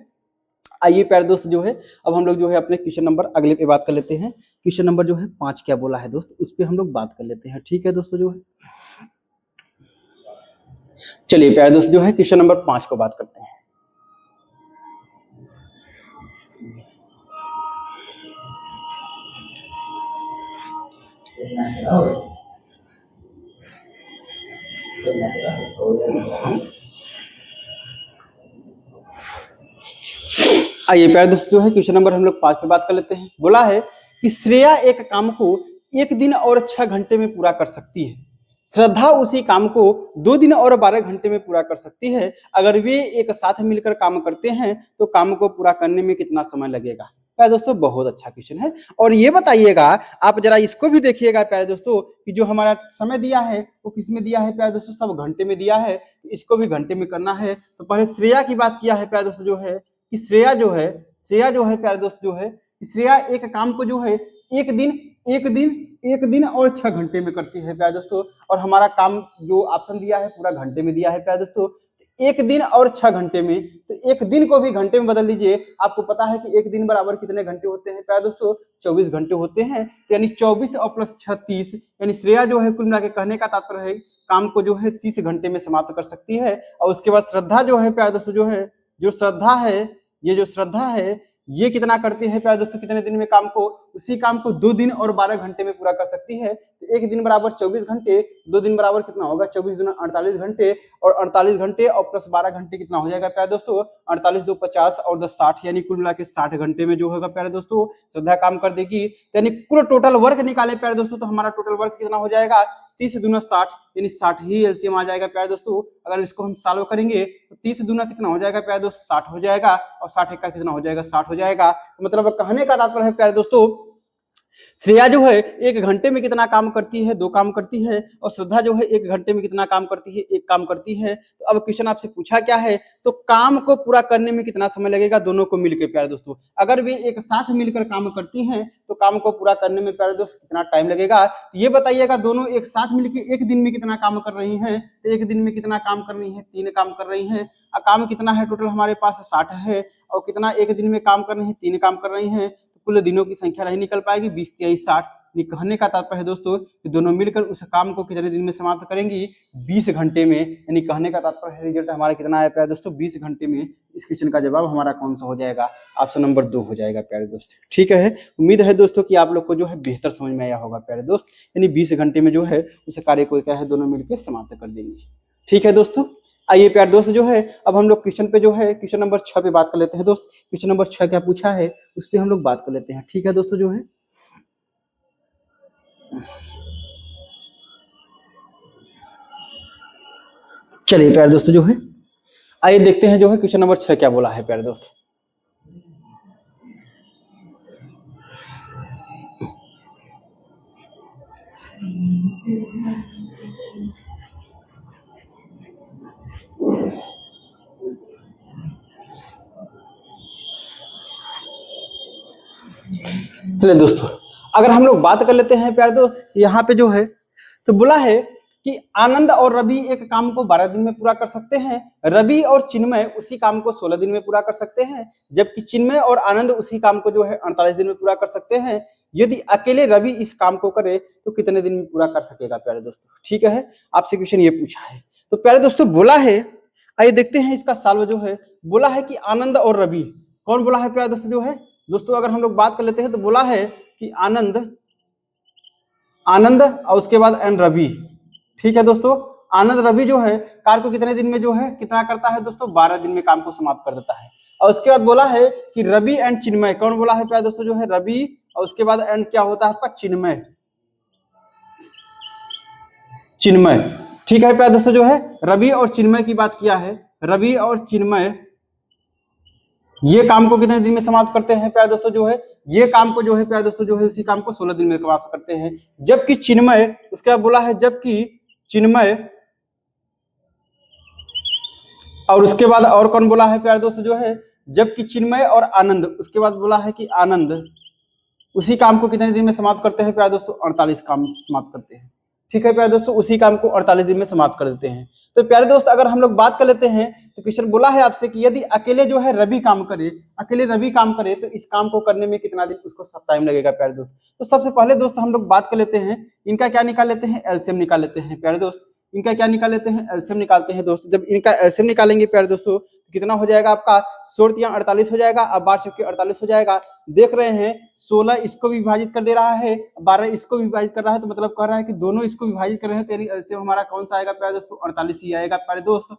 आइए प्यारे दोस्त जो है, अब हम लोग जो है अपने क्वेश्चन नंबर अगले पे बात कर लेते हैं। क्वेश्चन नंबर जो है 5 क्या बोला है दोस्त, उस पर हम लोग बात कर लेते हैं, ठीक है दोस्तों जो है। चलिए प्यारे दोस्त जो है क्वेश्चन नंबर 5 को बात करते हैं। आइए प्यारे दोस्तों जो है क्वेश्चन नंबर हम लोग 5 पे बात कर लेते हैं। बोला है कि श्रेया एक काम को 1 दिन और 6 घंटे में पूरा कर सकती है, श्रद्धा उसी काम को 2 दिन और 12 घंटे में पूरा कर सकती है। अगर वे एक साथ मिलकर काम करते हैं तो काम को पूरा करने में कितना समय लगेगा। प्यारे दोस्तों बहुत अच्छा क्वेश्चन है, और ये बताइएगा आप जरा इसको भी देखिएगा प्यारे दोस्तों कि जो हमारा समय दिया है वो किस में दिया है प्यारे दोस्तों, सब घंटे में दिया है, तो इसको भी घंटे में करना है। तो पहले श्रेया की बात किया है प्यारे दोस्तों जो है कि श्रेया जो है प्यारे दोस्त जो है, श्रेया एक काम को जो है एक दिन और 6 घंटे में करती है प्यारे दोस्तों, और हमारा काम जो ऑप्शन दिया है पूरा घंटे में दिया है प्यारे दोस्तों। एक दिन और 6 घंटे में, तो एक दिन को भी घंटे में बदल दीजिए, आपको पता है कि एक दिन बराबर कितने घंटे होते हैं प्यारे दोस्तों, 24 घंटे होते हैं। तो यानी 24 और प्लस 6 30, यानी श्रेया जो है कुल मिला के कहने का तात्पर्य है काम को जो है 30 घंटे में समाप्त कर सकती है। और उसके बाद श्रद्धा जो है प्यारे दोस्तों जो है, जो श्रद्धा है, ये जो श्रद्धा है ये कितना करती है प्यारे दोस्तों, कितने दिन में काम को, उसी काम को 2 दिन और 12 घंटे में पूरा कर सकती है। तो एक दिन बराबर 24 घंटे, 2 दिन बराबर कितना होगा, 24 दूना 48 घंटे, और 48 घंटे और प्लस 12 घंटे कितना हो जाएगा प्यारे दोस्तों, 48 2 50 और 10 60, यानी कुल मिला के 60 घंटे में जो होगा प्यारे दोस्तों श्रद्धा काम कर देगी। यानी कुल टोटल वर्क निकाले प्यारे दोस्तों, तो हमारा टोटल वर्क कितना हो जाएगा, 30 दूना 60, यानी 60 ही एलसीएम आ जाएगा प्यारे दोस्तों। अगर इसको हम सॉल्व करेंगे तो 30 दूना कितना हो जाएगा प्यारे दोस्तों, 60 हो जाएगा, और 60 का कितना हो जाएगा, 60 हो जाएगा। तो मतलब कहने का तात्पर्य है प्यारे दोस्तों, श्रेया जो है 1 घंटे में कितना काम करती है, 2 काम करती है, और श्रद्धा जो है 1 घंटे में कितना काम करती है, 1 काम करती है। तो अब क्वेश्चन आपसे पूछा क्या है, तो काम को पूरा करने में कितना समय लगेगा दोनों को मिलकर प्यारे दोस्तों। अगर वे एक साथ मिलकर काम करती हैं तो काम को पूरा करने में प्यारे दोस्त कितना टाइम लगेगा। तो ये बताइएगा, दोनों एक साथ मिलकर एक दिन में कितना काम कर रही हैं, तो एक दिन में कितना काम कर रही है, 3 काम कर रही हैं। काम कितना है टोटल हमारे पास 60 है, और कितना एक दिन में काम कर रही है, 3 काम कर रही हैं। कुल दिनों की संख्या नहीं निकल पाएगी, 20 23 60। कहने का तात्पर्य है दोस्तों कि दोनों मिलकर उस काम को कितने दिन में समाप्त करेंगी, 20 घंटे में। यानी कहने का तात्पर्य है रिजल्ट हमारा कितना आया प्यारे दोस्तों, 20 घंटे में। इस क्वेश्चन का जवाब हमारा कौन सा हो जाएगा, ऑप्शन नंबर 2 हो जाएगा प्यारे दोस्त। ठीक है, उम्मीद है दोस्तों कि आप लोग को जो है बेहतर समझ में आया होगा प्यारे दोस्त। यानी 20 घंटे में जो है उस कार्य को क्या है दोनों मिलकर समाप्त कर देंगे। ठीक है दोस्तों, आइए प्यारे दोस्त जो है अब हम लोग क्वेश्चन पे जो है क्वेश्चन नंबर 6 पे बात कर लेते हैं दोस्त। क्वेश्चन नंबर 6 क्या पूछा है उस पे हम लोग बात कर लेते हैं। ठीक है दोस्तों, जो है चलिए प्यारे दोस्तों जो है आइए देखते हैं जो है क्वेश्चन नंबर 6 क्या बोला है प्यारे दोस्त। चलिए दोस्तों, अगर हम लोग बात कर लेते हैं प्यारे दोस्त, यहाँ पे जो है तो बोला है कि आनंद और रवि एक काम को 12 दिन में पूरा कर सकते हैं, रवि और चिन्मय उसी काम को 16 दिन में पूरा कर सकते हैं, जबकि चिन्मय और आनंद उसी काम को जो है 48 दिन में पूरा कर सकते हैं। यदि अकेले रवि इस काम को करे तो कितने दिन में पूरा कर सकेगा प्यारे दोस्तों। ठीक है, आपसे क्वेश्चन ये पूछा है। तो प्यारे दोस्तों बोला है, आइए देखते हैं इसका सॉल्व जो है। बोला है कि आनंद और रवि, कौन बोला है प्यारे दोस्तों जो है दोस्तों, अगर हम लोग बात कर लेते हैं तो बोला है कि आनंद और उसके बाद एंड रवि। ठीक है दोस्तों, आनंद रवि जो है कार्य को कितने दिन में जो है कितना करता है दोस्तों, 12 दिन में काम को समाप्त कर देता है। और उसके बाद बोला है कि रवि एंड चिन्मय, कौन बोला है प्यारे दोस्तों जो है रवि, और उसके बाद एंड क्या होता है आपका चिन्मय। ठीक है प्यारे दोस्तों जो है रवि और चिन्मय की बात किया है, रवि और चिन्मय ये काम को कितने दिन में समाप्त करते हैं प्यारे दोस्तों जो है, ये काम को जो है प्यारे दोस्तों जो है उसी काम को 16 दिन में समाप्त करते हैं। जबकि चिन्मय, उसके बाद बोला है जबकि चिन्मय, और उसके बाद और कौन बोला है प्यारे दोस्तों जो है, जबकि चिन्मय और आनंद, उसके बाद बोला है कि आनंद उसी काम को कितने दिन में समाप्त करते हैं प्यारे दोस्तों, 48 काम समाप्त करते हैं। ठीक है प्यारे दोस्तों, उसी काम को 48 दिन में समाप्त कर देते हैं। तो प्यारे दोस्त अगर हम लोग बात कर लेते हैं तो क्वेश्चन बोला है आपसे कि यदि अकेले जो है रवि काम करे तो इस काम को करने में कितना दिन उसको सब टाइम लगेगा प्यारे दोस्त। तो सबसे पहले दोस्त हम लोग बात कर लेते हैं, इनका क्या निकाल लेते हैं, एलसीएम निकाल लेते हैं प्यारे दोस्त। इनका क्या निकाल लेते हैं, एलसीएम निकालते हैं दोस्त। जब इनका एलसीएम निकालेंगे प्यारे दोस्तों कितना हो जाएगा आपका, 16 48 हो जाएगा, अब 12 चौके 48 हो जाएगा। देख रहे हैं 16 इसको भी विभाजित कर दे रहा है, 12 इसको भी विभाजित कर रहा है, तो मतलब कह रहा है कि दोनों इसको विभाजित कर रहे हैं, तो एलसीएम हमारा कौन सा आएगा प्यारे दोस्तों, 48 ही आएगा प्यारे दोस्त।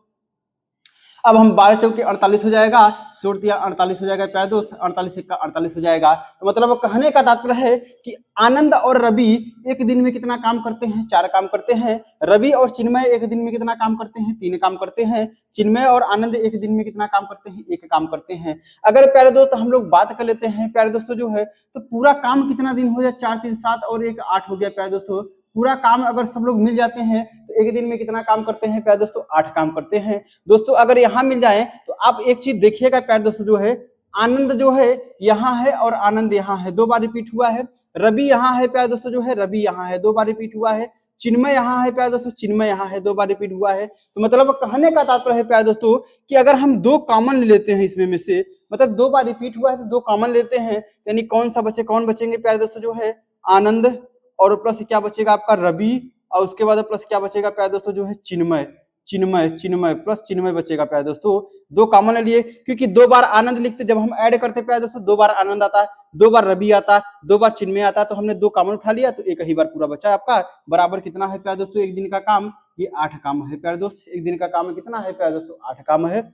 अब हम 12 चौके 48 हो जाएगा, 16 48 हो जाएगा प्यारे दोस्त, 48 का 48 हो जाएगा। तो मतलब कहने का तात्पर्य है कि आनंद और रवि एक दिन में कितना काम करते हैं, 4 काम करते हैं। रवि और चिन्मय एक दिन में कितना काम करते हैं, 3 काम करते हैं। चिन्मय और आनंद एक दिन में कितना काम करते हैं, 1 काम करते हैं। अगर प्यारे दोस्त हम लोग बात कर लेते हैं प्यारे दोस्तों जो है, तो पूरा काम कितना दिन हो जाए, 4 3 7 और 1 8 हो गया प्यारे दोस्तों। पूरा काम अगर सब लोग मिल जाते हैं तो एक दिन में कितना काम करते हैं प्यारे दोस्तों, 8 काम करते हैं। दोस्तों अगर यहाँ मिल जाए तो आप एक चीज देखिएगा प्यारे दोस्तों जो है, आनंद जो है यहाँ है और आनंद यहाँ है, 2 बार रिपीट हुआ है। रवि यहाँ है प्यारे दोस्तों जो है, रवि यहाँ है, 2 बार रिपीट हुआ है। चिन्मय यहाँ है प्यारे दोस्तों, चिन्मय यहाँ है, 2 बार रिपीट हुआ है। तो मतलब कहने का तात्पर्य है प्यारे दोस्तों कि अगर हम 2 कॉमन ले लेते हैं इसमें में से, मतलब 2 बार रिपीट हुआ है तो 2 कॉमन लेते हैं, यानी कौन सा बचे, कौन बचेंगे प्यारे दोस्तों जो है, आनंद, और प्लस क्या बचेगा आपका रवि, और उसके बाद प्लस क्या बचेगा प्यारे दोस्तों जो है चिन्मय। चिन्मय, चिन्मय प्लस चिन्मय बचेगा प्यारे दोस्तों। दो कॉमन ले लिए, क्योंकि दो बार आनंद लिखते जब हम ऐड करते प्यारे दोस्तों, दो बार आनंद आता है, दो बार रवि आता है, दो बार चिन्मय आता है, तो हमने दो कॉमन उठा लिया, तो एक ही बार पूरा बचा आपका। बराबर कितना है प्यारे दोस्तों एक दिन का काम, ये 8 काम है प्यारे दोस्त। एक दिन का काम कितना है प्यारे दोस्तों, 8 काम है।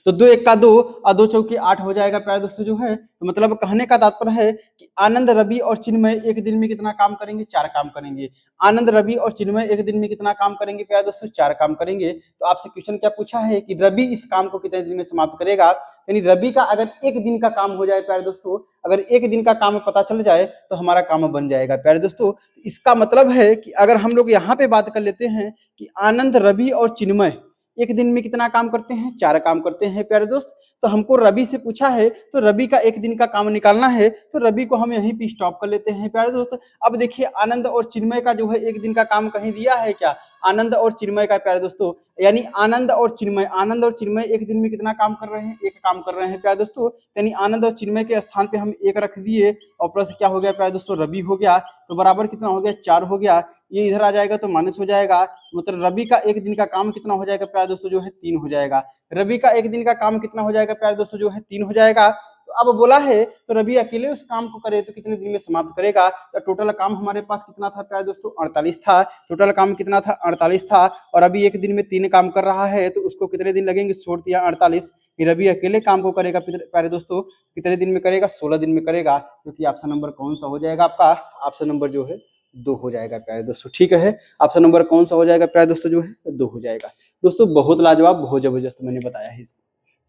तो 2 1 का 2 और 2 चौकी 8 हो जाएगा प्यारे दोस्तों जो है। तो मतलब कहने का तात्पर्य है कि आनंद, रवि और चिन्मय एक दिन में कितना काम करेंगे, 4 काम करेंगे। आनंद, रवि और चिन्मय एक दिन में कितना काम करेंगे प्यारे दोस्तों, 4 काम करेंगे। तो आपसे क्वेश्चन क्या पूछा है कि रवि इस काम को कितने दिन में समाप्त करेगा। यानी रवि का अगर एक दिन का काम हो जाए प्यारे दोस्तों, अगर एक दिन का काम पता चल जाए तो हमारा काम बन जाएगा प्यारे दोस्तों। इसका मतलब है कि अगर हम लोग यहाँ पे बात कर लेते हैं कि आनंद, रवि और चिन्मय एक दिन में कितना काम करते हैं, 4 काम करते हैं प्यारे दोस्त। तो हमको रवि से पूछा है, तो रवि का एक दिन का काम निकालना है, तो रवि को हम यहीं पे स्टॉप कर लेते हैं प्यारे दोस्त। अब देखिए आनंद और चिन्मय का जो है एक दिन का काम कहीं दिया है क्या, आनंद और चिन्मय का प्यारे दोस्तों। यानी आनंद और चिन्मय एक दिन में कितना काम कर रहे हैं, एक काम कर रहे हैं प्यारे दोस्तों। यानी आनंद और चिन्मय के स्थान पे हम एक रख दिए और प्लस क्या हो गया प्यारे दोस्तों, रवि हो गया। तो बराबर कितना हो गया, 4 हो गया। ये इधर आ जाएगा तो माइनस हो जाएगा, मतलब रवि का एक दिन का काम कितना हो जाएगा प्यारे दोस्तों जो है, 3 हो जाएगा। रवि का एक दिन का काम कितना हो जाएगा प्यारे दोस्तों जो है, 3 हो जाएगा। तो अब बोला है तो रवि अकेले उस काम को करे तो कितने दिन में समाप्त करेगा। तो टोटल काम हमारे पास कितना था प्यारे दोस्तों, 48 था। टोटल काम कितना था, 48 था। और अभी एक दिन में 3 काम कर रहा है, तो उसको कितने दिन लगेंगे, छोड़ दिया 48। रवि अकेले काम को करेगा प्यारे दोस्तों, कितने दिन में करेगा, 16 दिन में करेगा। क्योंकि ऑप्शन नंबर कौन सा हो जाएगा आपका, ऑप्शन नंबर जो है 2 हो जाएगा प्यारे दोस्तों। ठीक है, ऑप्शन नंबर कौन सा हो जाएगा प्यारे दोस्तों जो है, 2 हो जाएगा। दोस्तों बहुत लाजवाब, बहुत जबरदस्त मैंने बताया है इसको।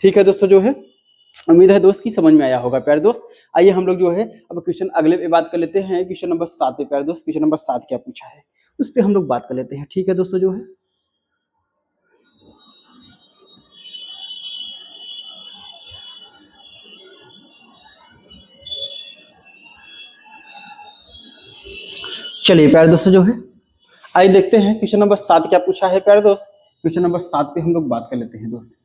ठीक है दोस्तों जो है, उम्मीद है दोस्त की समझ में आया होगा प्यारे दोस्त। आइए हम लोग जो है अब क्वेश्चन अगले पे बात कर लेते हैं। क्वेश्चन नंबर 7 पे प्यारे दोस्त, क्वेश्चन नंबर 7 क्या पूछा है उस पे हम लोग बात कर लेते हैं। ठीक है दोस्तों जो है, चलिए प्यारे दोस्तों जो है, आइए देखते हैं क्वेश्चन नंबर 7 क्या पूछा है प्यारे दोस्त। क्वेश्चन नंबर 7 पे हम लोग बात कर लेते हैं दोस्त।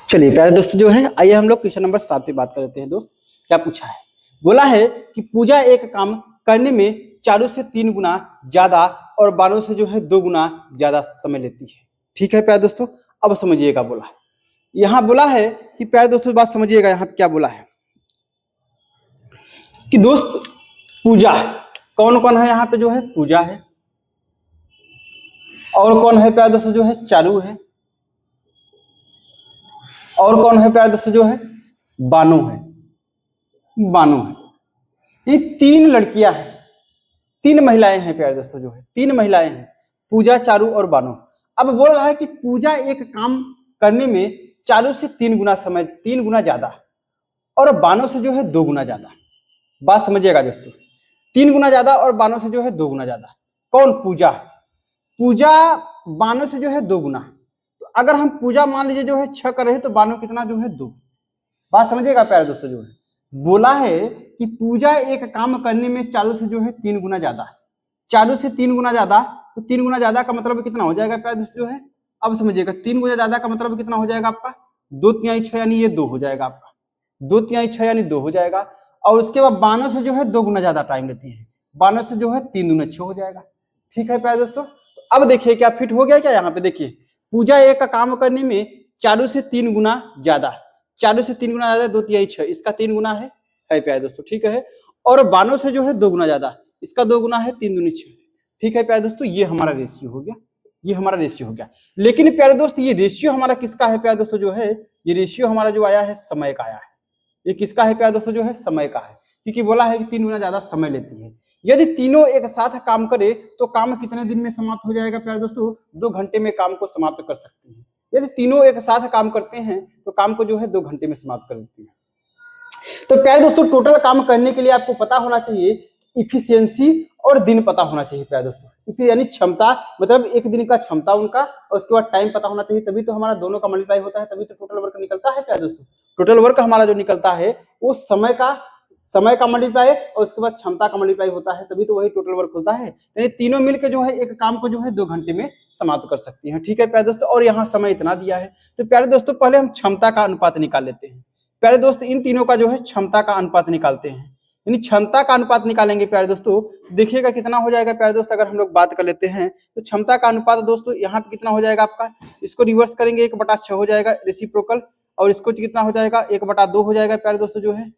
चलिए प्यारे दोस्तों जो है, आइए हम लोग क्वेश्चन नंबर 7 पे बात कर लेते हैं दोस्त। क्या पूछा है, बोला है कि पूजा एक काम करने में चारों से 3 गुना ज्यादा और बानों से जो है 2 गुना ज्यादा समय लेती है। ठीक है प्यारे दोस्तों, अब समझिएगा। बोला यहाँ बोला है कि प्यारे दोस्तों बात समझिएगा, यहाँ पे क्या बोला है कि दोस्त पूजा कौन कौन है, यहाँ पे जो है पूजा है, और कौन है प्यारे दोस्तों जो है, चारू है, और कौन है प्यारे दोस्तों जो है, बानो है, बानो है। ये 3 लड़कियां हैं, 3 महिलाएं हैं प्यारे दोस्तों जो है, 3 महिलाएं हैं, पूजा, चारू और बानो। अब बोल रहा है कि पूजा एक काम करने में चारू से 3 गुना समय, 3 गुना ज्यादा, और बानो से जो है 2 गुना ज्यादा। बात समझिएगा दोस्तों, 3 गुना ज्यादा और बानो से जो है 2 गुना ज्यादा। कौन, पूजा। पूजा बानो से जो है 2 गुना। तो अगर हम पूजा मान लीजिए जो है 6 कर रहे हैं, तो बानो कितना जो है 2। बात समझिएगा प्यारे दोस्तों जो है, बोला है कि पूजा एक काम करने में चारू से जो है 3 गुना ज्यादा, चारू से 3 गुना ज्यादा। तो 3 गुना ज्यादा का मतलब कितना हो जाएगा प्यारे दोस्तों जो है, अब समझिएगा 3 गुना ज्यादा का मतलब कितना हो जाएगा आपका, 2 तिहाई 6 यानी ये 2 हो जाएगा आपका, 2 तिहाई 6 यानी 2 हो जाएगा। और उसके बाद बानों से जो है 2 गुना ज्यादा टाइम लेती है, बानों से जो है 3 दूना 6 हो जाएगा। ठीक है प्यारे दोस्तों, तो अब देखिए क्या फिट हो गया क्या, यहाँ पे देखिए पूजा एक का काम करने में चारू से 3 गुना ज्यादा, चारू से 3 गुना ज्यादा 2 तिहाई 6, इसका 3 गुना है प्यारे दोस्तों। ठीक है, और बानों से जो है 2 गुना ज्यादा, इसका 2 गुना है, 3 दूनी 6। ठीक है प्यारे दोस्तों, ये हमारा रेशियो हो गया, ये हमारा रेशियो हो गया। लेकिन प्यारे दोस्त ये रेशियो हमारा किसका है प्यारे दोस्तों जो है, ये रेशियो हमारा जो आया है समय का आया है। ये किसका है प्यारे दोस्तों जो है, समय का है, क्योंकि बोला है कि 3 गुना ज्यादा समय लेती है। यदि तीनों एक साथ काम करे तो काम कितने दिन में समाप्त हो जाएगा प्यारे दोस्तों, 2 घंटे में काम को समाप्त कर सकते हैं। यदि तीनों एक साथ काम करते हैं तो काम को जो है 2 घंटे में समाप्त कर देती है। तो प्यारे दोस्तों टोटल काम करने के लिए आपको पता होना चाहिए इफिशियंसी और दिन पता होना चाहिए प्यारे दोस्तों, यानी क्षमता, मतलब एक दिन का क्षमता उनका, और उसके बाद टाइम पता होना चाहिए, तभी तो हमारा दोनों का मल्टीप्लाई होता है, तभी तो टोटल वर्क निकलता है प्यारे दोस्तों। टोटल वर्क हमारा जो निकलता है वो समय का समय का मल्टीप्लाई और उसके बाद क्षमता का मल्टीप्लाई होता है, तभी तो वही टोटल वर्क होता है। यानी तीनों मिलकर जो है एक काम को जो है 2 घंटे में समाप्त कर सकती हैं। ठीक है प्यारे दोस्तों, और यहाँ समय इतना दिया है। तो प्यारे दोस्तों पहले हम क्षमता का अनुपात निकाल लेते हैं। प्यारे दोस्त इन तीनों का जो है क्षमता का अनुपात निकालते हैं। यानी क्षमता का अनुपात निकालेंगे प्यारे दोस्तों, देखिएगा कितना हो जाएगा प्यारे दोस्त। अगर हम लोग बात कर लेते हैं तो क्षमता का अनुपात दोस्तों यहाँ पे कितना हो जाएगा आपका, इसको रिवर्स करेंगे 1/6 हो जाएगा रेसिप्रोकल, और इसको कितना हो जाएगा 1/2 हो जाएगा प्यारे दोस्तों जो है,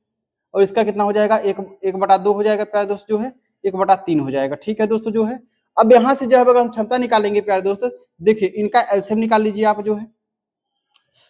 और इसका कितना हो जाएगा 1/2 हो जाएगा प्यारे दोस्त जो है, 1/3 हो जाएगा। ठीक है दोस्तों जो है, अब यहाँ से जो है अगर हम क्षमता निकालेंगे प्यारे दोस्त, देखिए इनका एलसीएम निकाल लीजिए आप जो है।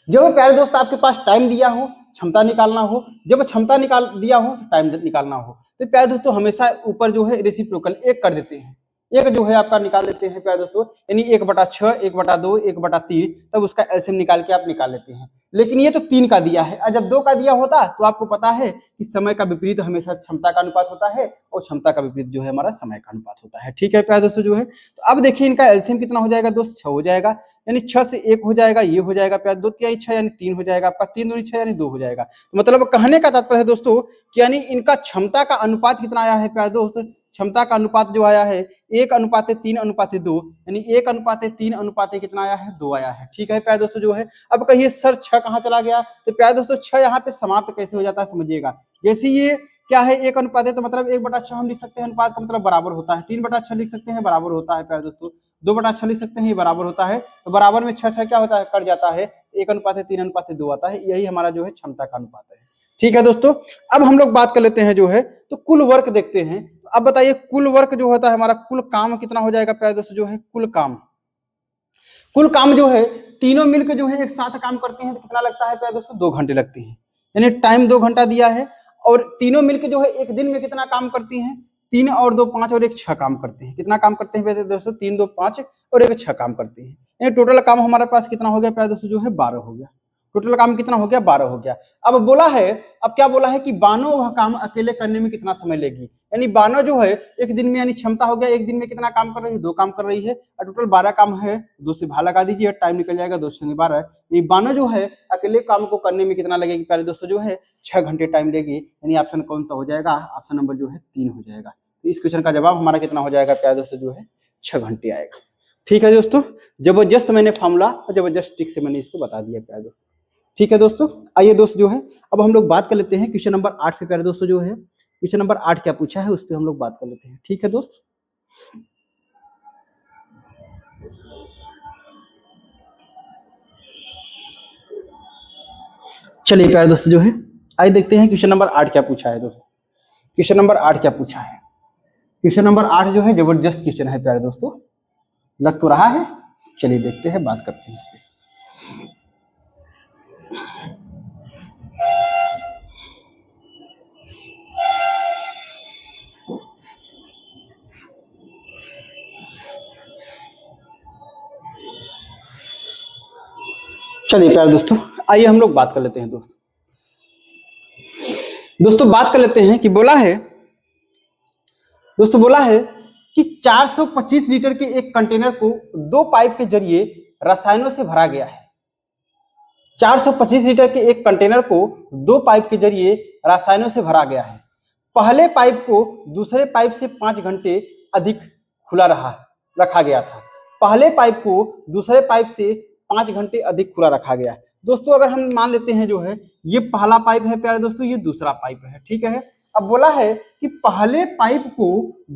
जब प्यारे दोस्त आपके पास टाइम दिया हो क्षमता निकालना हो, जब क्षमता निकाल दिया हो तो टाइम निकालना हो, तो प्यारे दोस्तों हमेशा ऊपर जो है रेसिप्रोकल 1 कर देते हैं, 1 जो है आपका निकाल देते हैं प्यारे दोस्तों, यानी 1/6, 1/2, 1/3, तब उसका एलसीएम निकाल के आप निकाल लेते हैं। लेकिन ये तो 3 का दिया है, और जब 2 का दिया होता तो आपको पता है कि समय का विपरीत हमेशा क्षमता का अनुपात होता है, और क्षमता का विपरीत जो है हमारा समय का अनुपात होता है। ठीक है प्यारे दोस्तों जो है, तो अब देखिए इनका एलसीएम कितना हो जाएगा दोस्त, 6 हो जाएगा, यानी 6 से 1 हो जाएगा, ये हो जाएगा प्यारे 2 तिहाई 6 यानी 3 हो जाएगा आपका, 3 दूनी 6 यानी 2 हो जाएगा। तो मतलब कहने का तात्पर्य है दोस्तों कि यानी इनका क्षमता का अनुपात कितना आया है प्यारे दोस्त, क्षमता का अनुपात जो आया है 1:3:2, यानी 1:3 कितना आया है, 2 आया है। ठीक है प्यारे दोस्तों जो है, अब कहिए सर 6 कहाँ चला गया, तो प्यारे दोस्तों 6 यहाँ पे समाप्त कैसे हो जाता है समझिएगा। जैसे ये क्या है 1 तो मतलब 1/6 हम लिख सकते हैं, अनुपात का मतलब बराबर होता है, 3/6 लिख सकते हैं बराबर होता है प्यारे दोस्तों, 2/6 लिख सकते हैं ये बराबर होता है, तो बराबर में 6 क्या होता है, कट जाता है, 1:3:2 आता है, यही हमारा जो है क्षमता का अनुपात है। ठीक है दोस्तों, अब हम लोग बात कर लेते हैं जो है तो कुल वर्क देखते हैं। अब बताइए कुल वर्क जो होता है हमारा, कुल काम कितना हो जाएगा प्यारे दोस्तों जो है, कुल काम जो है तीनों मिलकर जो है एक साथ काम करते हैं तो कितना लगता है प्यारे दोस्तों, 2 घंटे लगते हैं, यानी टाइम 2 घंटा दिया है, और तीनों मिलकर जो है एक दिन में कितना काम करती हैं, 3 और 2 5 और 1 6 काम करते हैं। कितना काम करते हैं प्यारे दोस्तों, 3 2 5 और 1 6 काम करते हैं, यानी टोटल काम हमारे पास कितना हो गया प्यारे दोस्तों जो है, 12 हो गया। टोटल काम कितना हो गया, 12 हो गया। अब बोला है, अब क्या बोला है कि बानो वह काम अकेले करने में कितना समय लेगी, यानी बानो जो है एक दिन में, यानी क्षमता हो गया एक दिन में कितना काम कर रही है, 2 काम कर रही है, और टोटल 12 काम है, 2 से भाग लगा दीजिए, टाइम निकल जाएगा, 2 से 12, ये बानो जो है अकेले काम को करने में कितना लगेगी प्यारे दोस्तों जो है, 6 घंटे टाइम लेगी, यानी ऑप्शन कौन सा हो जाएगा, ऑप्शन नंबर जो है 3 हो जाएगा। तो इस क्वेश्चन का जवाब हमारा कितना हो जाएगा प्यारे दोस्तों जो है, 6 घंटे आएगा। ठीक है दोस्तों, जबरदस्त मैंने फॉर्मूला और जबरदस्त ट्रिक से मैंने इसको बता दिया प्यारे दोस्तों। ठीक है दोस्तों, आइए दोस्त जो है अब हम लोग बात कर लेते हैं क्वेश्चन नंबर 8 पे प्यारे दोस्तों जो है, क्वेश्चन नंबर 8 क्या पूछा है उस पर हम लोग बात कर लेते हैं। ठीक है दोस्त, चलिए प्यारे दोस्तों जो है आइए देखते हैं क्वेश्चन नंबर 8 क्या पूछा है दोस्तों। क्वेश्चन नंबर 8 क्या पूछा है, क्वेश्चन नंबर 8 जो है जबरदस्त क्वेश्चन है प्यारे दोस्तों, लग तो रहा है, चलिए देखते हैं, बात करते हैं इस पे। चलिए प्यारे दोस्तों आइए हम लोग बात कर लेते हैं दोस्तों बात कर लेते हैं कि बोला है दोस्तों, बोला है कि 425 लीटर के एक कंटेनर को 2 पाइप के जरिए रसायनों से भरा गया है। 425 लीटर के एक कंटेनर को 2 पाइप के जरिए रसायनों से भरा गया है। पहले पाइप को दूसरे पाइप से 5 घंटे अधिक खुला रखा गया था। पहले पाइप को दूसरे पाइप से 5 घंटे अधिक खुला रखा गया है। दोस्तों अगर हम मान लेते हैं जो है ये पहला पाइप है प्यारे दोस्तों, ये दूसरा पाइप है। ठीक है, अब बोला है कि पहले पाइप को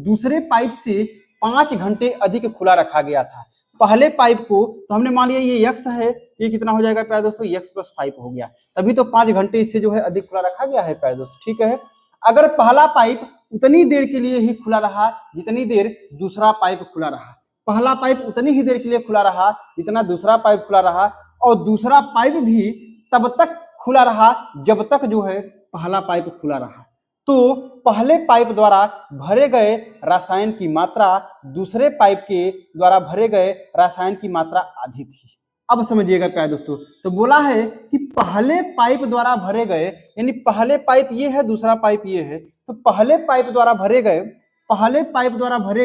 दूसरे पाइप से 5 घंटे अधिक खुला रखा गया था। पहले पाइप को तो हमने मान लिया ये x है, ये कितना हो जाएगा प्यारे दोस्तों, x + 5 हो गया, तभी तो 5 घंटे इससे जो है अधिक खुला रखा गया है प्यारे दोस्तों। ठीक है, अगर पहला पाइप उतनी देर के लिए ही खुला रहा जितनी देर दूसरा पाइप खुला रहा, पहला पाइप उतनी ही देर के लिए खुला रहा जितना दूसरा पाइप खुला रहा, और दूसरा पाइप भी तब तक खुला रहा जब तक जो है पहला पाइप खुला रहा, तो पहले पाइप द्वारा भरे गए रसायन की मात्रा दूसरे पाइप के द्वारा भरे गए रसायन की मात्रा आधी थी। अब समझिएगा प्यारे दोस्तों, तो बोला है कि पहले पाइप द्वारा भरे गए, यानी पहले पाइप ये है दूसरा पाइप ये है, तो पहले पाइप द्वारा भरे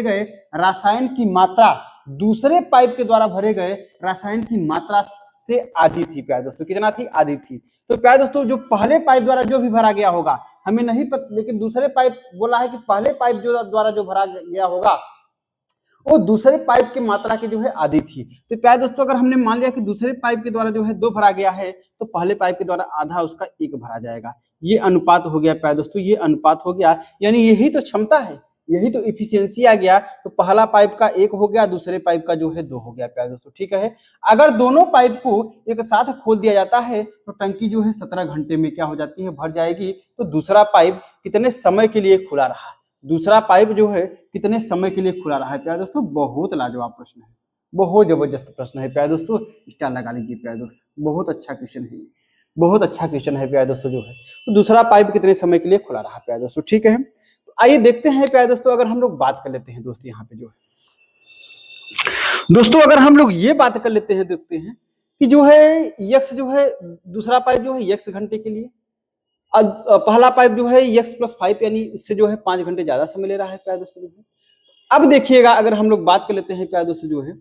गए रसायन की मात्रा दूसरे पाइप के द्वारा भरे गए रसायन की मात्रा से आधी थी प्यारे दोस्तों। कितना थी, आधी थी। तो प्यारे दोस्तों जो पहले पाइप द्वारा जो भी भरा गया होगा हमें नहीं पता, लेकिन दूसरे पाइप बोला है कि पहले पाइप जो द्वारा जो भरा गया होगा वो दूसरे पाइप की मात्रा की जो है आधी थी। तो प्यारे दोस्तों अगर हमने मान लिया कि दूसरे पाइप के द्वारा जो है 2 भरा गया है तो पहले पाइप के द्वारा आधा उसका 1 भरा जाएगा। ये अनुपात हो गया प्यारे दोस्तों, ये अनुपात हो गया, यानी यही तो क्षमता है, यही तो इफिशियंसी आ गया। तो पहला पाइप का 1 हो गया, दूसरे पाइप का जो है 2 हो गया प्यारे दोस्तों, ठीक है। अगर दोनों पाइप को एक साथ खोल दिया जाता है तो टंकी जो है 17 घंटे में क्या हो जाती है, भर जाएगी। तो दूसरा पाइप कितने समय के लिए खुला रहा, दूसरा पाइप जो है कितने समय के लिए खुला रहा है प्यारे दोस्तों। बहुत लाजवाब प्रश्न है, बहुत जबरदस्त प्रश्न है प्यारे दोस्तों, स्टार लगा लीजिए प्यारे दोस्तों, बहुत अच्छा क्वेश्चन है, बहुत अच्छा क्वेश्चन है प्यारे दोस्तों जो है। तो दूसरा पाइप कितने समय के लिए खुला रहा प्यारे दोस्तों, ठीक है। तो आइए देखते हैं प्यारे दोस्तों, अगर हम लोग बात कर लेते हैं दोस्तों यहाँ पे जो है, दोस्तों अगर हम लोग ये बात कर लेते हैं, देखते हैं कि जो है यक्स जो है दूसरा पाइप जो है यक्स घंटे के लिए, पहला पाइप जो है x+5 यानी इससे जो है 5 घंटे ज्यादा समय ले रहा है प्यारे दोस्तों। अब देखिएगा अगर हम लोग बात कर लेते हैं प्यारे दोस्तों जो है,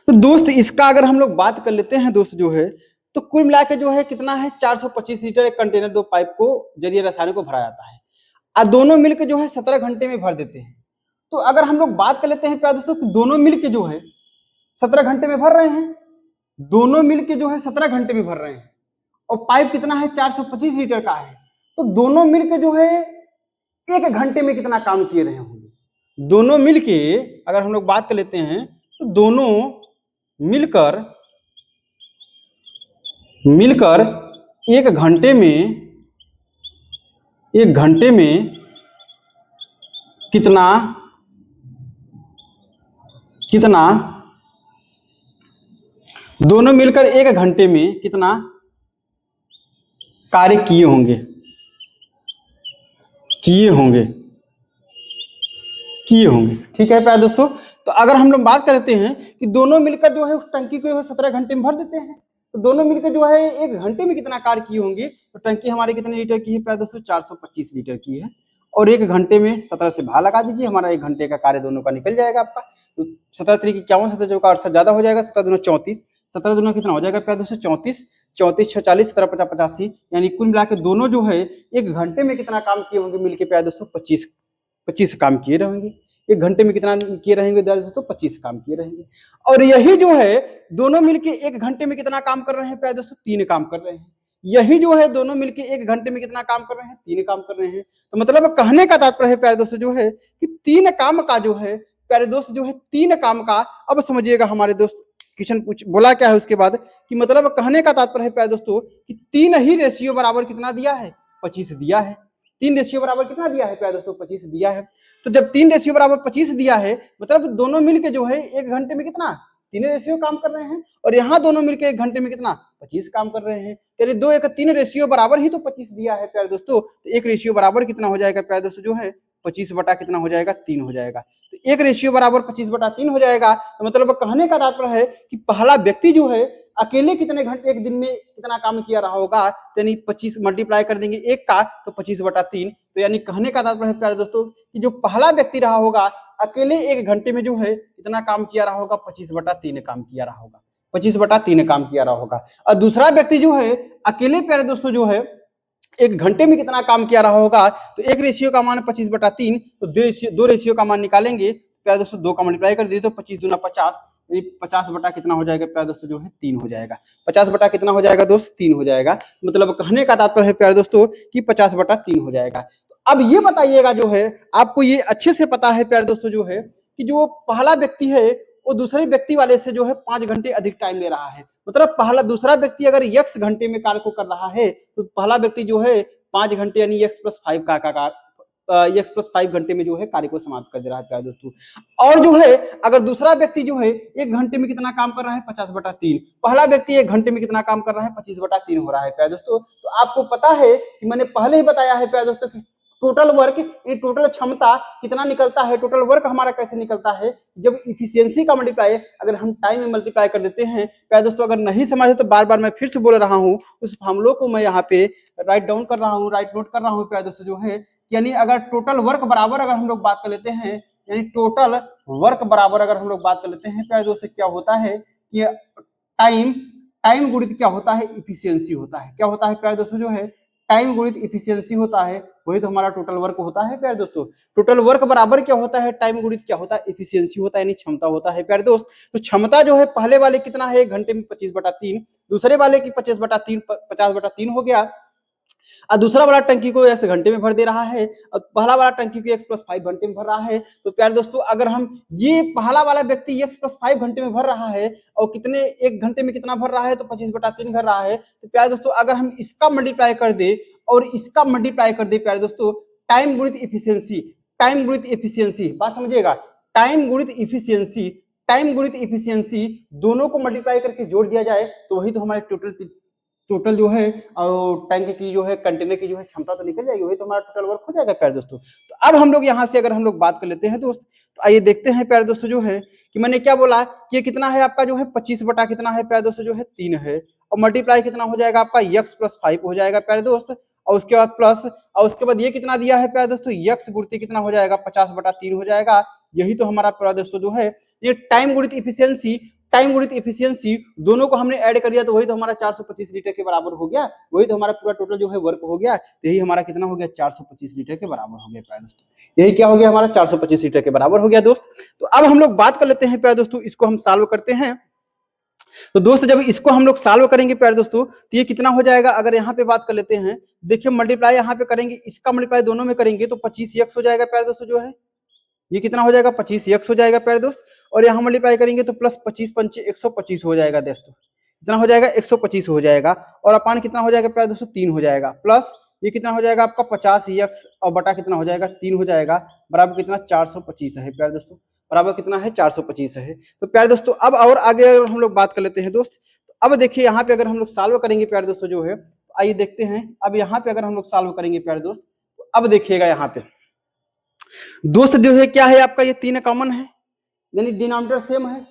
तो दोस्त इसका अगर हम लोग बात कर लेते हैं दोस्त जो है, तो कुल मिला के जो है कितना है 425 लीटर एक कंटेनर 2 पाइप को जरिए रसायनों को भरा जाता है, और दोनों मिलकर जो है 17 घंटे में भर देते हैं। तो अगर हम लोग बात कर लेते हैं प्यारे दोस्तों, तो दोनों मिलके जो है 17 घंटे में भर रहे हैं, दोनों मिलके जो है 17 घंटे में भर रहे हैं, और पाइप कितना है 425 लीटर का है। तो दोनों मिलके जो है 1 घंटे में कितना काम किए रहे होंगे, दोनों मिलके अगर हम लोग बात कर लेते हैं तो दोनों मिलकर 1 घंटे में कितना दोनों मिलकर 1 घंटे में कितना कार्य किए होंगे, ठीक है प्यारे दोस्तों। तो अगर हम लोग बात करते हैं कि दोनों मिलकर जो है उस टंकी को 17 घंटे में भर देते हैं, तो दोनों मिलकर जो है 1 घंटे में कितना कार्य किए होंगे, तो टंकी हमारी कितने लीटर की है प्यारे दोस्तों, 425 लीटर की है, और 1 घंटे में 17 से भाग लगा दीजिए, हमारा 1 घंटे का कार्य दोनों का निकल जाएगा आपका। तो 17 3 51, 17 चौका 68 ज्यादा हो जाएगा, 17 दूना 34, 17 दूना कितना हो जाएगा प्यारे दोस्तों 34, 34 6 40, 17 50 85, यानी कुल मिलाकर दोनों जो है 1 घंटे में कितना काम किए होंगे मिलके प्यारे दोस्तों, 25 काम किए रहेंगे। 1 घंटे में कितना किए रहेंगे दोस्तों, 25 काम किए रहेंगे। और यही जो है दोनों मिलके 1 घंटे में कितना काम कर रहे हैं प्यारे दोस्तों, 3 काम कर रहे हैं। यही जो है दोनों मिलके 1 घंटे में कितना काम कर रहे हैं, 3 काम कर रहे हैं। तो मतलब कहने का तात्पर्य है प्यारे दोस्तों जो है कि 3 काम का जो है प्यारे दोस्त जो है 3 काम का, अब समझिएगा हमारे दोस्त क्वेश्चन बोला क्या है उसके बाद, कि मतलब कहने का तात्पर्य है प्यारे दोस्तों कि 3 ही रेशियो बराबर कितना दिया है, 25 दिया है। 3 रेशियो बराबर कितना दिया है प्यारे दोस्तों, 25 दिया है। तो जब 3 रेशियो बराबर 25 दिया है, मतलब दोनों मिलके जो है 1 घंटे में कितना 3 रेशियो काम कर रहे हैं, और यहाँ दोनों मिलके 1 घंटे में कितना 25 काम कर रहे हैं। तेरे 2 1 3 रेशियो बराबर ही तो 25 दिया है प्यारे दोस्तों। तो 1 रेशियो बराबर कितना हो जाएगा प्यारे दोस्तों जो है 25 बटा कितना हो जाएगा, 3 हो जाएगा। तो 1 रेशियो बराबर 25 बटा 3 हो जाएगा। तो मतलब कहने का तात्पर्य है कि पहला व्यक्ति जो है अकेले कितने घंटे एक दिन में कितना काम किया रहा होगा, यानी 25 मल्टीप्लाई कर देंगे 1 का तो 25 बटा 3। तो यानी कहने का तात्पर्य है प्यारे दोस्तों कि जो पहला व्यक्ति रहा होगा अकेले 1 घंटे में जो है कितना काम किया रहा होगा, 25 बटा 3 काम किया रहा होगा, 25 बटा 3 काम किया रहा होगा। और दूसरा व्यक्ति जो है अकेले प्यारे दोस्तों जो है 1 घंटे में कितना काम किया रहा होगा, तो 1 रेशियो का मान 25 बटा 3, तो 2 रेशियो का मान निकालेंगे प्यारे दोस्तों, 2 का मल्टीप्लाई कर दिए तो 25 दूना 50, 50 बटा कितना हो जाएगा प्यारे दोस्तों जो है 3 हो जाएगा। 50 बटा कितना हो जाएगा दोस्त, 3 हो जाएगा। मतलब कहने का तात्पर्य है प्यारे दोस्तों कि 50 बटा 3 हो जाएगा। अब ये बताइएगा जो है आपको ये अच्छे से पता है प्यारे दोस्तों जो है कि जो पहला व्यक्ति है वो दूसरे व्यक्ति वाले से जो है 5 घंटे अधिक टाइम ले रहा है। मतलब दूसरा व्यक्ति अगर x घंटे में कार्य को कर रहा है तो पहला व्यक्ति जो है 5 घंटे यानी x+5 x+5 घंटे में जो है कार्य को समाप्त कर दे रहा है प्यारे दोस्तों। और जो है अगर दूसरा व्यक्ति जो है 1 घंटे में कितना काम कर रहा है, 50 बटा 3, पहला व्यक्ति 1 घंटे में कितना काम कर रहा है, 25 बटा 3 हो रहा है प्यारे दोस्तों। तो आपको पता है कि मैंने पहले ही बताया है प्यारे दोस्तों कि टोटल वर्क, टोटल क्षमता कितना निकलता है, टोटल वर्क हमारा कैसे निकलता है, जब इफिशियंसी का मल्टीप्लाई अगर हम टाइम में मल्टीप्लाई कर देते हैं। प्यारे दोस्तों अगर नहीं समझे तो बार बार मैं फिर से बोल रहा हूँ, उस फॉर्मूले को मैं यहाँ पे राइट डाउन कर रहा हूँ, राइट नोट कर रहा हूँ प्यारे दोस्तों जो है, यानी अगर टोटल वर्क बराबर अगर हम लोग बात कर लेते हैं, यानी टोटल वर्क बराबर अगर हम लोग बात कर लेते हैं प्यारे दोस्तों, क्या होता है कि टाइम गुणित क्या होता है, इफिशियंसी होता है। क्या होता है प्यारे दोस्तों जो है, टाइम गुणित इफिशियंसी होता है, वही तो हमारा टोटल वर्क होता है प्यारे दोस्तों। टोटल वर्क बराबर क्या होता है, टाइम गुणित क्या होता है, इफिशियंसी होता है, यानी क्षमता होता है प्यारे दोस्त। तो क्षमता जो है पहले वाले कितना है, 1 घंटे में 25/3, दूसरे वाले की 50/3 हो गया। और दूसरा वाला टंकी को x घंटे में भर दे रहा है और पहला वाला टंकी को x+5 घंटे में भर रहा है। तो प्यारे दोस्तों अगर हम ये पहला वाला व्यक्ति x+5 घंटे में भर रहा है और कितने 1 घंटे में कितना भर रहा है, तो 25/3 भर रहा है। तो प्यारे दोस्तों अगर हम इसका मल्टीप्लाई कर दे और इसका मल्टीप्लाई कर दे प्यारे दोस्तों, टाइम गुणित इफिशियंसी, टाइम गुणित इफिशियंसी, बात समझिएगा, टाइम गुणित इफिशियंसी, टाइम गुणित इफिशियंसी दोनों को मल्टीप्लाई करके जोड़ दिया जाए तो वही तो हमारे टोटल जो है और टैंक की जो है, कंटेनर की जो है क्षमता तो निकल जाएगी, वही तो हमारा टोटल वर्क हो जाएगा प्यारे दोस्तों। तो अब हम लोग यहाँ से अगर हम लोग बात कर लेते हैं दोस्त, तो आइए देखते हैं प्यारे दोस्तों जो है कि मैंने क्या बोला कि ये कितना है आपका जो है 25 बटा कितना है प्यारे दोस्तों जो है 3 है, और मल्टीप्लाई कितना हो जाएगा आपका x+5 हो जाएगा प्यारे दोस्त, और उसके बाद प्लस, और उसके बाद ये कितना दिया है प्यारे दोस्तों, x गुणित कितना हो जाएगा 50/3 हो जाएगा। यही तो हमारा प्यारे दोस्तों जो है ये टाइम गुणित इफिशियंसी, टाइम गुणित इफिशियंसी दोनों को हमने ऐड कर दिया तो वही तो हमारा 425 लीटर के बराबर हो गया, वही तो हमारा पूरा टोटल जो है वर्क हो गया। तो यही हमारा कितना हो गया, 425 लीटर के बराबर हो गया प्यारे दोस्तों। यही क्या हो गया हमारा 425 लीटर के बराबर हो गया दोस्त। तो अब हम लोग बात कर लेते हैं प्यारे दोस्तों, इसको हम सॉल्व करते हैं। तो दोस्त जब इसको हम लोग सॉल्व करेंगे प्यारे दोस्तों तो ये कितना हो जाएगा, अगर यहाँ पे बात कर लेते हैं, देखिए मल्टीप्लाई यहाँ पे करेंगे, इसका मल्टीप्लाई दोनों में करेंगे तो 25x हो जाएगा प्यारे दोस्तों जो है, ये कितना हो जाएगा 25x हो जाएगा प्यारे दोस्त, और यहाँ मल्टीप्लाई करेंगे तो प्लस 25 पंचे 125 हो जाएगा दोस्तों, कितना हो जाएगा 125 हो जाएगा, और अपान कितना हो जाएगा प्यारे दोस्तों 3 हो जाएगा, प्लस ये कितना हो जाएगा आपका 50x और बटा कितना हो जाएगा 3 हो जाएगा, बराबर कितना 425 है प्यारे दोस्तों, बराबर कितना है 425 है। तो प्यारे दोस्तों अब और आगे अगर हम लोग बात कर लेते हैं दोस्त, तो अब देखिए यहाँ पे अगर हम लोग सॉल्व करेंगे प्यारे दोस्तों जो है, तो आइए देखते हैं अब यहाँ पे अगर हम लोग सॉल्व करेंगे प्यारे दोस्त, तो अब देखिएगा यहाँ पे दोस्त जो है क्या है आपका, ये 3 कॉमन है, यानी डिनोमिनेटर सेम है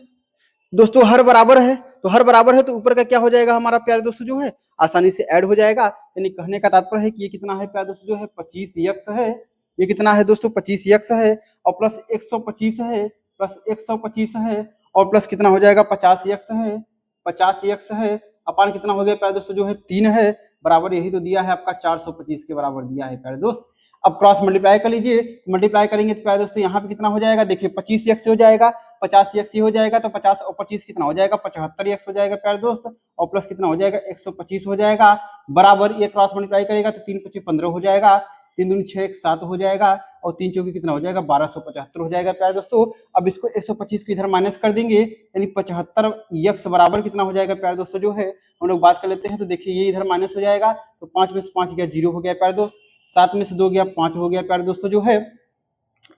दोस्तों, हर बराबर है, तो हर बराबर है तो ऊपर का क्या हो जाएगा हमारा प्यारे दोस्तों जो है आसानी से ऐड हो जाएगा। यानी कहने का तात्पर्य है कि ये कितना है प्यारे दोस्तों जो है 25x है, ये कितना है दोस्तों 25x है, और प्लस 125 है, प्लस 125 है, और प्लस कितना हो जाएगा 50x है, 50x है, अपान कितना हो गया प्यारे दोस्तों जो है 3 है, बराबर यही तो दिया है आपका 425 के बराबर दिया है प्यारे दोस्त। अब क्रॉस मल्टीप्लाई कर लीजिए, मल्टीप्लाई करेंगे तो प्यारे दोस्तों यहाँ पे कितना हो जाएगा, देखिए 25x हो जाएगा, 85x हो जाएगा, तो 50 और 25 कितना हो जाएगा 75x हो जाएगा प्यारे दोस्त, और प्लस कितना हो जाएगा 125 हो जाएगा, बराबर ये क्रॉस मल्टीप्लाई करेगा तो 3 × 5 = 15 हो जाएगा, 3 दूनी 6 × 7 हो जाएगा, और 3 चौकी कितना हो जाएगा 1275 हो जाएगा प्यारे दोस्तों। अब इसको 125 को इधर माइनस कर देंगे, यानी 75x बराबर कितना हो जाएगा प्यारे दोस्तों जो है, हम लोग बात कर लेते हैं, तो देखिए ये इधर माइनस हो जाएगा, तो 5 में से 5 गया 0 हो गया प्यारे दोस्त, 7 में से 2 गया 5 हो गया प्यारे दोस्तों जो है,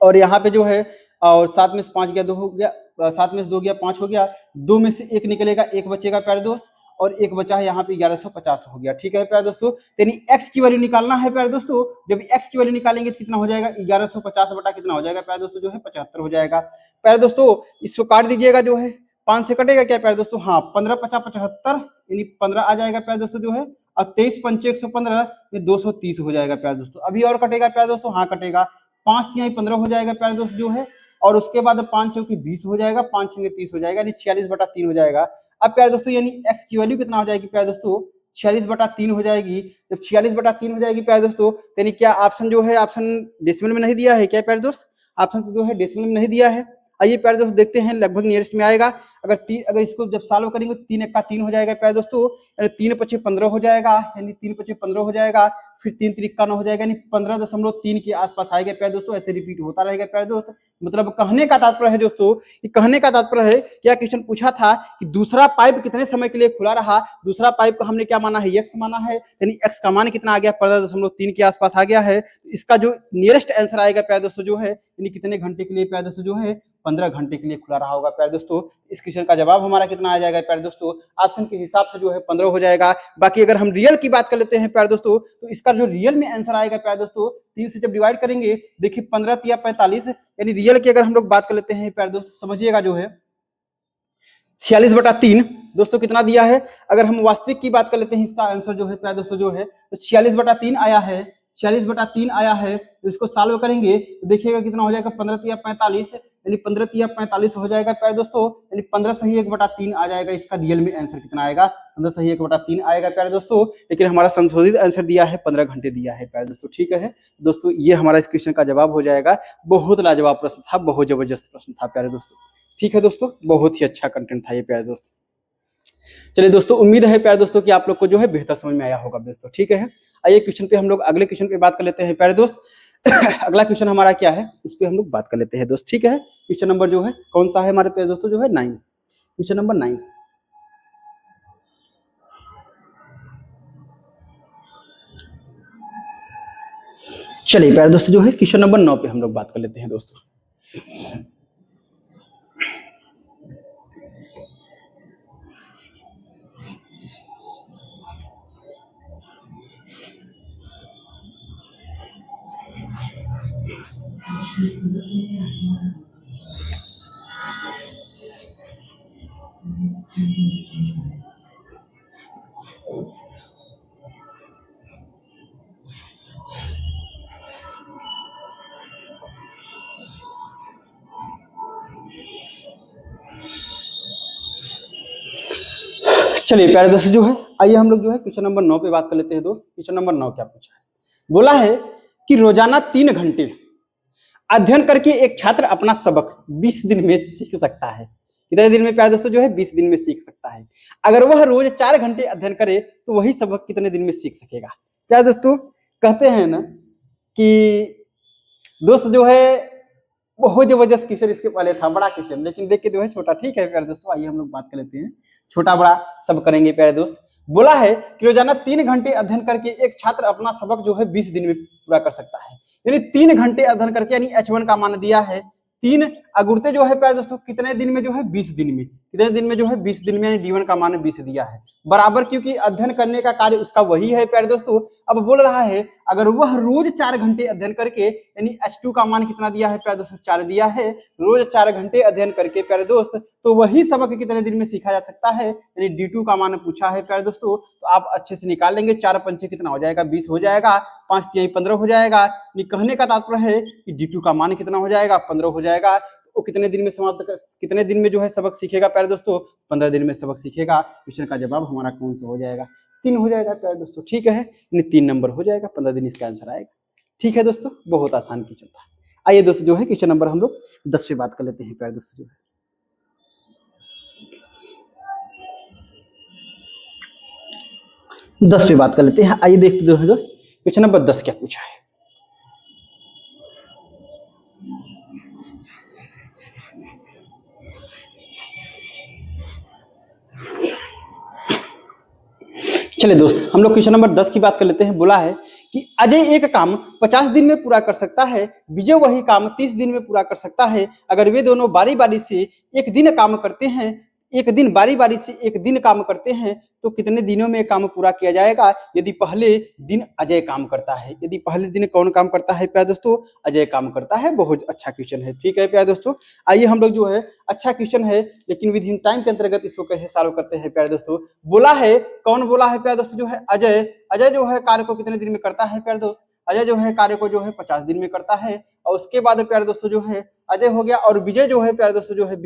और यहाँ पे जो है और 7 में से 5 गया 2 हो गया, 7 में से 2 गया 5 हो गया, 2 में से 1 निकलेगा 1 बचेगा प्यारे दोस्त, और 1 बचा है यहाँ पे 1150 हो गया। ठीक है प्यारे दोस्तों, यानी x की वैल्यू निकालना है प्यारे दोस्तों, जब x की वैल्यू निकालेंगे तो कितना हो जाएगा 1150 बटा कितना हो जाएगा प्यारे दोस्तों जो है 75 हो जाएगा। प्यारे दोस्तों इसको काट दीजिएगा जो है, 5 से कटेगा क्या प्यारे दोस्तों, हाँ 15 × 5 = 75, यानी 15 आ जाएगा प्यारे दोस्तों जो है, और 23 × 5 = 115, ये 230 हो जाएगा प्यारे दोस्तों। अभी और कटेगा प्यारे दोस्तों, हाँ कटेगा, 5 × 3 = 15 हो जाएगा प्यारे दोस्तों जो है, और उसके बाद 5 चौकी 20 हो जाएगा, 5 × 6 = 30 हो जाएगा, यानी 46/3 हो जाएगा। अब प्यारे दोस्तों यानी x की वैल्यू कितना हो जाएगी प्यारे दोस्तों, 46/3 हो जाएगी। जब 46/3 हो जाएगी प्यारे दोस्तों, यानी क्या ऑप्शन जो है, ऑप्शन डेसिमल में नहीं दिया है क्या प्यारे दोस्त, ऑप्शन जो है डेसिमल में नहीं दिया है। आइए प्यारे दोस्त देखते हैं, लगभग नियरेस्ट में आएगा। अगर इसको जब सॉल्व करेंगे 3 × 1 = 3 हो जाएगा प्यारे दोस्तों, 3 × 5 = 15 हो जाएगा, यानी 3 × 5 = 15 हो जाएगा, फिर 3 × 3 = 51 हो जाएगा, यानी 15.3 के आसपास आएगा प्यारे दोस्तों। ऐसे रिपीट होता रहेगा प्यारे दोस्त। मतलब कहने का तात्पर्य है दोस्तों, कहने का तात्पर्य है, क्या क्वेश्चन पूछा था कि दूसरा पाइप कितने समय के लिए खुला रहा, दूसरा पाइप को हमने क्या माना है, x माना है, यानी x का मान कितना आ गया 15.3 के आसपास आ गया है। इसका जो नियरेस्ट आंसर आएगा प्यारे दोस्तों जो है, यानी कितने घंटे के लिए प्यारे दोस्तों जो है 15 घंटे के लिए खुला रहा होगा प्यारे दोस्तों। इस क्वेश्चन का जवाब हमारा कितना आ जाएगा प्यारे दोस्तों, ऑप्शन के हिसाब से जो है 15 हो जाएगा। बाकी अगर हम रियल की बात कर लेते हैं प्यारे दोस्तों, तो इसका जो रियल में आंसर आएगा प्यारे दोस्तों, 3 से जब डिवाइड करेंगे, देखिए 15 × 3 = 45, यानी रियल की अगर हम लोग बात कर लेते हैं प्यारे दोस्तों, समझिएगा जो है 46/3 दोस्तों कितना दिया है। अगर हम वास्तविक की बात कर लेते हैं, इसका आंसर जो है प्यारे दोस्तों जो है तो 46/3 आया है, 46/3 आया है। तो इसको सॉल्व करेंगे तो देखिएगा कितना हो जाएगा, 15 × 3 = 45, यानी 15 तिया 45 हो जाएगा प्यारे दोस्तों, यानी 15 सही 1/3 आ जाएगा। इसका रियल में आंसर कितना आएगा? 15 सही 1/3 आएगा प्यारे दोस्तों। लेकिन हमारा संशोधित आंसर दिया है 15 घंटे दिया है प्यारे दोस्तों, ठीक है दोस्तों। ये हमारा इस क्वेश्चन का जवाब हो जाएगा। बहुत लाजवाब प्रश्न था, बहुत जबरदस्त प्रश्न था प्यारे दोस्तों, ठीक है दोस्तों। बहुत ही अच्छा कंटेंट था ये प्यारे दोस्तों। चलिए दोस्तों, उम्मीद है प्यारे दोस्तों कि आप लोग को जो है बेहतर समझ में आया होगा दोस्तों, ठीक है। आइए क्वेश्चन पे हम लोग अगले क्वेश्चन पे बात कर लेते हैं प्यारे दोस्त। अगला क्वेश्चन हमारा क्या है उस पे हम लोग बात कर लेते हैं दोस्त, ठीक है। क्वेश्चन नंबर जो है कौन सा है हमारे प्यारे दोस्तों, जो है 9, क्वेश्चन नंबर 9। चलिए प्यारे दोस्तों, जो है क्वेश्चन नंबर 9 पे हम लोग बात कर लेते हैं दोस्तों। चलिए प्यारे दोस्तों, जो है आइए हम लोग जो है क्वेश्चन नंबर 9 पे बात कर लेते हैं दोस्त। क्वेश्चन नंबर 9 क्या पूछा है? बोला है कि रोजाना 3 घंटे अध्ययन करके एक छात्र अपना सबक 20 दिन में सीख सकता है। कितने दिन में प्यारे दोस्तों, जो है 20 दिन में सीख सकता है। अगर वह रोज 4 घंटे अध्ययन करे तो वही सबक कितने दिन में सीख सकेगा? प्यारे दोस्तों, कहते हैं ना कि दोस्त जो है बहुत जबरदस्त क्वेश्चन इसके पहले था, बड़ा क्वेश्चन, लेकिन देख के जो है छोटा, ठीक है प्यारे दोस्तों। आइए हम लोग बात कर लेते हैं, छोटा बड़ा सब करेंगे प्यारे दोस्त। बोला है कि रोजाना 3 घंटे अध्ययन करके एक छात्र अपना सबक जो है 20 दिन में पूरा कर सकता है। यानी 3 घंटे अध्ययन करके, यानी H1 का मान दिया है 3, अगुरते जो है प्यारे दोस्तों कितने दिन में, जो है 20 दिन में। कितने दिन में, जो है 20 दिन में, यानी D1 का मान 20 दिया है बराबर, क्योंकि अध्ययन करने का कार्य उसका वही है प्यारे दोस्तों। अब बोल रहा है अगर वह रोज 4 घंटे अध्ययन करके, यानी H2 का मान कितना दिया है प्यारे दोस्तों, 4 दिया है। रोज 4 घंटे अध्ययन करके प्यारे दोस्त, तो वही सबक कितने दिन में सीखा जा सकता है, यानी D2 का मान पूछा है प्यारे दोस्तों। तो आप अच्छे से निकाल लेंगे, 4 पंचे कितना हो जाएगा, 20 हो जाएगा, 5 तिहाई 15 हो जाएगा। कहने का तात्पर्य है कि D2 का मान कितना हो जाएगा, 15 हो जाएगा। वो कितने दिन में समाप्त कर, कितने दिन में जो है सबक सीखेगा प्यारे दोस्तों, 15 दिन में सबक सीखेगा। क्वेश्चन का जवाब हमारा कौन सा हो जाएगा? 3 हो जाएगा प्यारे दोस्तों, ठीक है। 3 नंबर हो जाएगा, 15 दिन इसका आंसर आएगा, ठीक है दोस्तों। बहुत आसान क्वेश्चन था। आइए दोस्तों, जो है क्वेश्चन नंबर हम लोग 10 पे बात कर लेते हैं प्यारे दोस्तों, जो है 10 पे बात कर लेते हैं। आइए देखते हैं दोस्त क्वेश्चन नंबर 10 क्या पूछा है। चलिए दोस्त, हम लोग क्वेश्चन नंबर 10 की बात कर लेते हैं। बोला है कि अजय एक काम 50 दिन में पूरा कर सकता है, विजय वही काम 30 दिन में पूरा कर सकता है। अगर वे दोनों बारी बारी से एक दिन काम करते हैं, एक दिन बारी बारी से एक दिन काम करते हैं, तो कितने दिनों में काम पूरा किया जाएगा? यदि पहले दिन अजय काम करता है, यदि पहले दिन कौन काम करता है प्यारे दोस्तों? अजय काम करता है। बहुत अच्छा क्वेश्चन है, ठीक है प्यारे दोस्तों। आइए हम लोग जो है, अच्छा क्वेश्चन है लेकिन विद इन टाइम के अंतर्गत इसको कैसे सॉल्व करते हैं प्यारे दोस्तों। बोला है, कौन बोला है प्यारे दोस्तों? जो है अजय। अजय जो है कार्य को कितने दिन में करता है प्यारे दोस्त? अजय जो है कार्य को जो है 50 दिन में करता है। और उसके बाद प्यारे दोस्तों जो है अजय हो गया, और विजय जो है प्यारे दोस्तों, जो है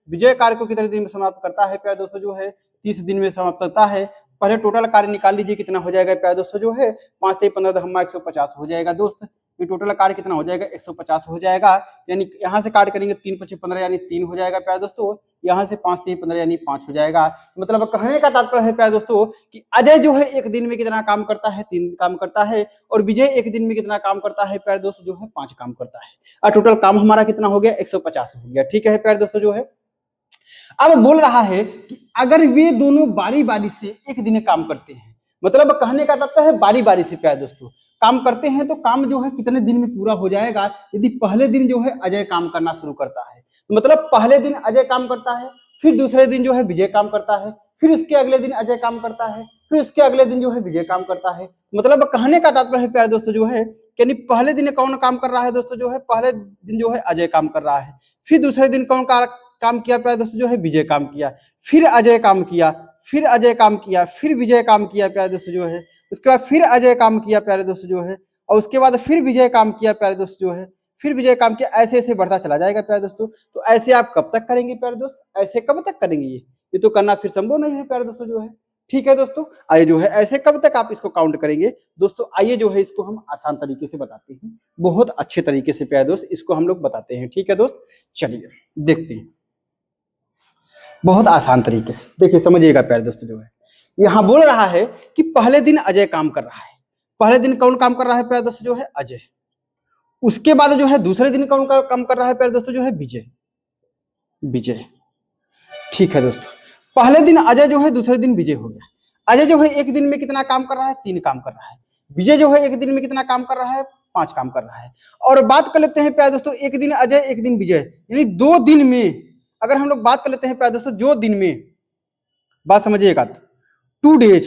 विजय कार्य को कितने दिन में समाप्त करता है प्यारे दोस्तों? जो है 30 दिन में समाप्त करता है। पहले टोटल कार्य निकाल लीजिए कितना हो जाएगा प्यारे दोस्तों। जो है 5 से 15 धम्मा 150 हो जाएगा दोस्त। ये टोटल कार्य कितना हो जाएगा? 150 हो जाएगा। यानी यहाँ से कार्य करेंगे 3 × 15 यानी 3 हो जाएगा प्यारे दोस्तों। यहाँ से 5 × 15 यानी 5 हो जाएगा। मतलब कहने का तात्पर्य है प्यारे दोस्तों कि अजय जो है एक दिन में कितना काम करता है? 3 काम करता है। और विजय एक दिन में कितना काम करता है प्यारे दोस्तों? जो है 5 काम करता है। और टोटल काम हमारा कितना हो गया? 150 हो गया, ठीक है प्यारे दोस्तों। जो है अब बोल रहा है कि अगर वे दोनों बारी बारी से एक दिन काम करते हैं, मतलब कहने का तात्पर्य है बारी बारी से प्यारे दोस्तों काम करते हैं, तो काम जो है कितने दिन में पूरा हो जाएगा? यदि पहले दिन जो है अजय काम करना शुरू करता है, तो मतलब पहले दिन अजय काम करता है, फिर दूसरे दिन जो है विजय काम करता है, फिर उसके अगले दिन अजय काम करता है, फिर उसके अगले दिन जो है विजय काम करता है। मतलब कहने का तात्पर्य है प्यारे दोस्तों जो है यानी पहले दिन कौन काम कर रहा है दोस्तों? जो है पहले दिन जो है अजय काम कर रहा है, फिर दूसरे दिन कौन काम किया प्यारे दोस्तों? जो है विजय काम किया, फिर अजय काम किया, फिर अजय काम किया, फिर विजय काम किया प्यारे दोस्तों। जो है उसके बाद फिर अजय काम किया प्यारे दोस्तों। जो है और उसके बाद फिर विजय काम किया प्यारे दोस्तों। जो है फिर विजय काम किया, ऐसे ऐसे बढ़ता चला जाएगा प्यारे दोस्तों। तो ऐसे आप कब तक करेंगे प्यारे दोस्त, ऐसे कब तक करेंगे, ये तो करना फिर संभव नहीं है प्यारे दोस्तों जो है। ठीक है दोस्तों, आइए जो है ऐसे कब तक आप इसको काउंट करेंगे दोस्तों। आइए जो है इसको हम आसान तरीके से बताते हैं, बहुत अच्छे तरीके से प्यारे दोस्त इसको हम लोग बताते हैं। ठीक है दोस्त, चलिए देखते हैं बहुत आसान तरीके से। देखिए समझिएगा प्यारे दोस्तों जो है, यहाँ बोल रहा है कि पहले दिन अजय काम कर रहा है। पहले दिन कौन काम कर रहा है प्यारे दोस्तों जो है, अजय। उसके बाद जो है दूसरे दिन कौन काम कर रहा है प्यारे दोस्तों जो है, विजय। विजय, ठीक है दोस्तों, पहले दिन अजय जो है, दूसरे दिन विजय हो गया। अजय जो है एक दिन में कितना काम कर रहा है, 3 काम कर रहा है। विजय जो है एक दिन में कितना काम कर रहा है, 5 काम कर रहा है। और बात कर लेते हैं प्यारे दोस्तों, एक दिन अजय एक दिन विजय, यानी 2 दिन में अगर हम लोग बात कर लेते हैं प्यारे दोस्तों, जो दिन में, बात समझिएगा, 2 डेज,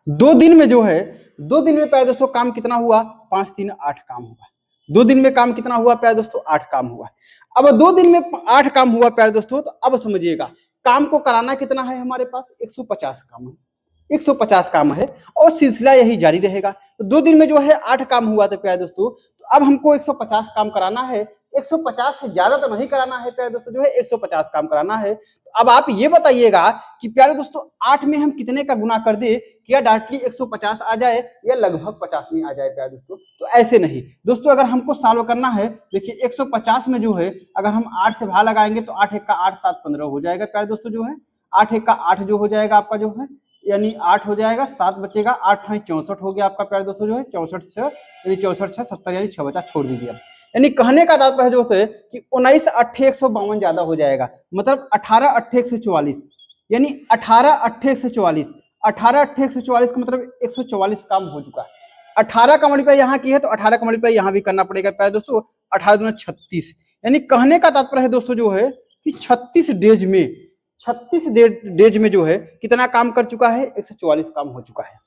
2 दिन में जो है, 2 दिन में प्यारे दोस्तों काम कितना हुआ, 5 3 8 काम हुआ। 2 दिन में काम कितना हुआ प्यारे दोस्तों, 8 काम हुआ। अब 2 दिन में 8 काम हुआ प्यारे दोस्तों, तो अब समझिएगा काम को कराना कितना है हमारे पास, 150 काम है। 150 काम है और सिलसिला यही जारी रहेगा। तो 2 दिन में जो है 8 काम हुआ था प्यारे दोस्तों, तो अब हमको 150 काम कराना है। 150 से ज्यादा तो नहीं कराना है प्यारे दोस्तों जो है, 150 काम कराना है। अब आप ये बताइएगा कि प्यारे दोस्तों 8 में हम कितने का गुना कर दे, क्या डायरेक्टली 150 आ जाए या लगभग 50 में आ जाए प्यारे दोस्तों। तो ऐसे नहीं दोस्तों, अगर हमको सॉल्व करना है, देखिए 150 में जो है अगर हम 8 से भाग लगाएंगे तो 8 1 का 8 7 15 हो जाएगा प्यारे दोस्तों जो है। 8 1 का 8 जो हो जाएगा आपका जो है, यानी 8 हो जाएगा, 7 बचेगा, 8 64 हो गया आपका प्यारे दोस्तों जो है। 64 6 यानी 64 6 70, यानी 6 बचा, छोड़ दीजिए। यानी कहने का तात्पर्य जो होता है कि 19 8 152 ज्यादा हो जाएगा, मतलब 18 8 144, यानी 18 8 144, 18 8 144 का मतलब 144 काम हो चुका है। 18 का मल्टीप्लाई यहाँ की है तो 18 का मल्टीप्लाई यहाँ भी करना पड़ेगा प्यारे दोस्तों। 18 दूना 36, यानी कहने का तात्पर्य है दोस्तों जो है कि 36 डेज में जो है कितना काम कर चुका है, 144 काम हो चुका है।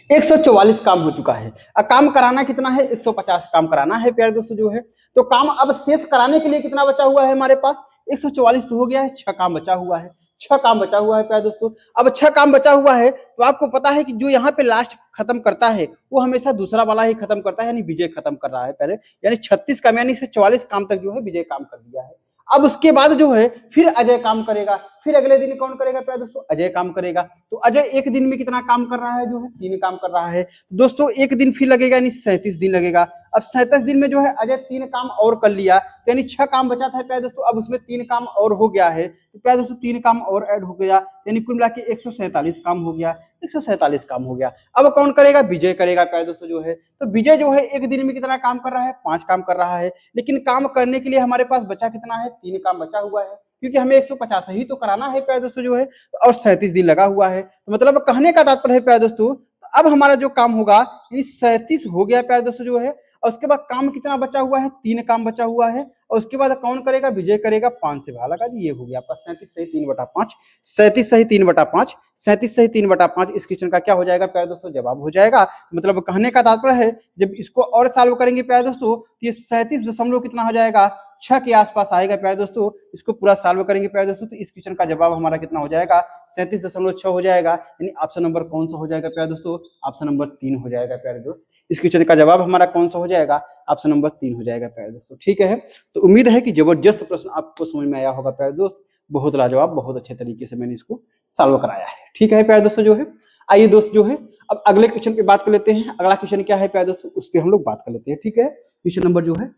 144 काम हो चुका है। अब काम कराना कितना है, 150 काम कराना है प्यारे दोस्तों जो है। तो काम अब शेष कराने के लिए कितना बचा हुआ है हमारे पास, 144 तो हो गया है, 6 काम बचा हुआ है। 6 काम बचा हुआ है प्यारे दोस्तों। अब 6 काम बचा हुआ है तो आपको पता है कि जो यहाँ पे लास्ट खत्म करता है वो हमेशा दूसरा वाला ही खत्म करता है, यानी विजय खत्म कर रहा है पहले, यानी 36 काम यानी 44 काम तक जो है विजय काम कर दिया है। अब उसके बाद जो है फिर अजय काम करेगा, फिर अगले दिन कौन करेगा प्यारे दोस्तों, अजय काम करेगा। तो अजय एक दिन में कितना काम कर रहा है जो है, 3 काम कर रहा है। तो दोस्तों एक दिन फिर लगेगा, यानी 37 दिन लगेगा। अब 37 दिन में जो है अजय 3 काम और कर लिया, तो यानी 6 काम बचा था प्यारे दोस्तों, अब उसमें 3 काम और हो गया है। तो प्यारे दोस्तों 3 काम और ऐड हो गया, यानी कुल मिला के 147 काम हो गया। 147 काम हो गया। अब कौन करेगा, विजय करेगा प्यारे दोस्तों जो है। तो विजय जो है एक दिन में कितना काम कर रहा है, 5 काम कर रहा है। लेकिन काम करने के लिए हमारे पास बचा कितना है, 3 काम बचा हुआ है, क्योंकि हमें 150 ही तो कराना है प्यारे दोस्तों जो है, और 37 दिन लगा हुआ है। तो मतलब कहने का तात्पर्य है प्यारे दोस्तों, तो अब हमारा जो काम होगा यानी 37 हो गया प्यारे दोस्तों जो है। और उसके बाद काम कितना बचा हुआ है, 3 काम बचा हुआ है। और उसके बाद कौन करेगा, विजय करेगा। 5 से भाग लगा दी, ये हो गया आपका 37 सही 3/5। 37 सही 3/5, 37 सही 3/5 इस क्वेश्चन का क्या हो जाएगा प्यारे दोस्तों, जवाब हो जाएगा। मतलब कहने का तात्पर्य है जब इसको और सॉल्व करेंगे प्यारे दोस्तों, ये 37 दशमलव कितना हो जाएगा, 6 के आसपास आएगा प्यारे दोस्तों। इसको पूरा सॉल्व करेंगे प्यारे दोस्तों, तो इस क्वेश्चन का जवाब हमारा कितना हो जाएगा, 37.6 हो जाएगा। यानी ऑप्शन नंबर कौन सा हो जाएगा प्यारे दोस्तों, ऑप्शन नंबर 3 हो जाएगा प्यारे दोस्त। इस क्वेश्चन का जवाब हमारा कौन सा हो जाएगा, ऑप्शन नंबर 3 हो जाएगा प्यारे दोस्तों। ठीक है, तो उम्मीद है कि जबरदस्त प्रश्न आपको समझ में आया होगा प्यारे दोस्त। बहुत लाजवाब, बहुत अच्छे तरीके से मैंने इसको सॉल्व कराया है। ठीक है प्यारे दोस्तों जो है, आइए दोस्त जो है अब अगले क्वेश्चन पे बात कर लेते हैं। अगला क्वेश्चन क्या है प्यारे दोस्तों, उस पर हम लोग बात कर लेते हैं। ठीक है, क्वेश्चन नंबर जो है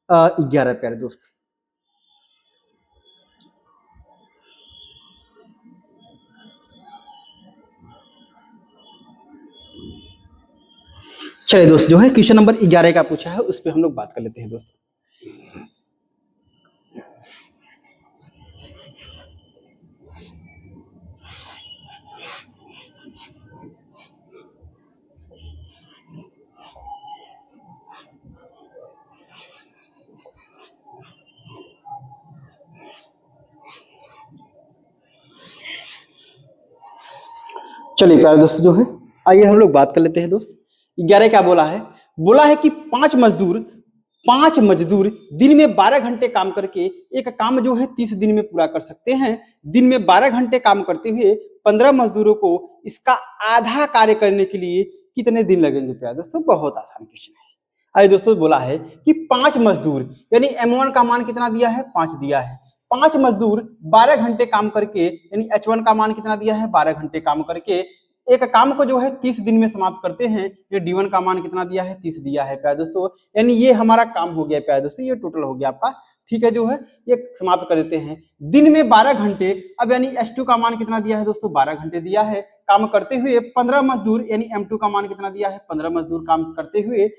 11 प्यारे दोस्त। चलिए दोस्त जो है क्वेश्चन नंबर 11 का पूछा है, उस पर हम लोग बात कर लेते हैं दोस्त। चलिए प्यारे दोस्त जो है, आइए हम लोग बात कर लेते हैं दोस्त। 11 क्या बोला है, बोला है कि 5 मजदूर दिन में 12 घंटे काम करके एक काम जो है 30 दिन में पूरा कर सकते हैं। दिन में 12 घंटे काम करते हुए 15 मजदूरों को इसका आधा कार्य करने के लिए कितने दिन लगेंगे प्यारे दोस्तों। बहुत आसान क्वेश्चन है, आइए दोस्तों, बोला है कि 5 मजदूर, यानी M1 का मान कितना दिया है, 5 दिया है। 5 मजदूर 12 घंटे काम करके, यानी H1 का मान कितना दिया है, 12 घंटे काम करके एक काम को जो है 30 दिन में समाप्त करते हैं। ये D1 का मान कितना दिया है, 30 दिया है प्यारे दोस्तों। यानी ये हमारा काम हो गया प्यारे दोस्तों, ये टोटल हो गया आपका। ठीक है, जो है ये समाप्त कर देते हैं। दिन में 12 घंटे, अब यानी H2 का मान कितना दिया है दोस्तों, 12 घंटे दिया है। काम करते हुए 15 मजदूर, यानी M2 का मान कितना दिया है, 15 मजदूर काम करते हुए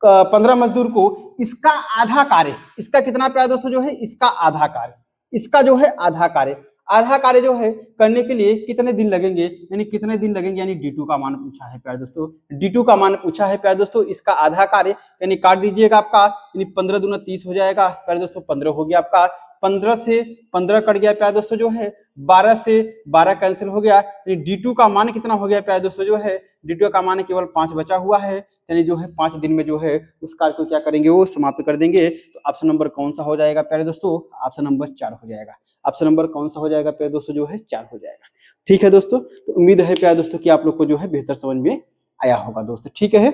15 मजदूर को इसका आधा कार्य, इसका कितना प्यारे दोस्तों जो है, इसका आधा कार्य, इसका जो है आधा कार्य, आधा कार्य जो है करने के लिए कितने दिन लगेंगे, यानी कितने दिन लगेंगे, यानी D2 का मान पूछा है प्यारे दोस्तों। D2 का मान पूछा है प्यारे दोस्तों, इसका आधा कार्य, यानी काट दीजिएगा आपका, यानी 15 दूना 30 हो जाएगा प्यारे दोस्तों, 15 हो गया आपका। 15 से 15 कट गया प्यारे दोस्तों जो है, 12 से 12 कैंसिल हो गया, यानी D2 का मान कितना हो गया प्यारे दोस्तों जो है, D2 का मान केवल 5 बचा हुआ है, यानी जो है 5 दिन में जो है उस कार्य को क्या करेंगे, वो समाप्त कर देंगे। तो ऑप्शन नंबर कौन सा हो जाएगा प्यारे दोस्तों, ऑप्शन नंबर 4 हो जाएगा। ऑप्शन नंबर कौन सा हो जाएगा प्यारे दोस्तों जो है, 4 हो जाएगा। ठीक है दोस्तों, तो उम्मीद है प्यारे दोस्तों कि आप लोग को जो है बेहतर समझ में आया होगा दोस्तों। ठीक है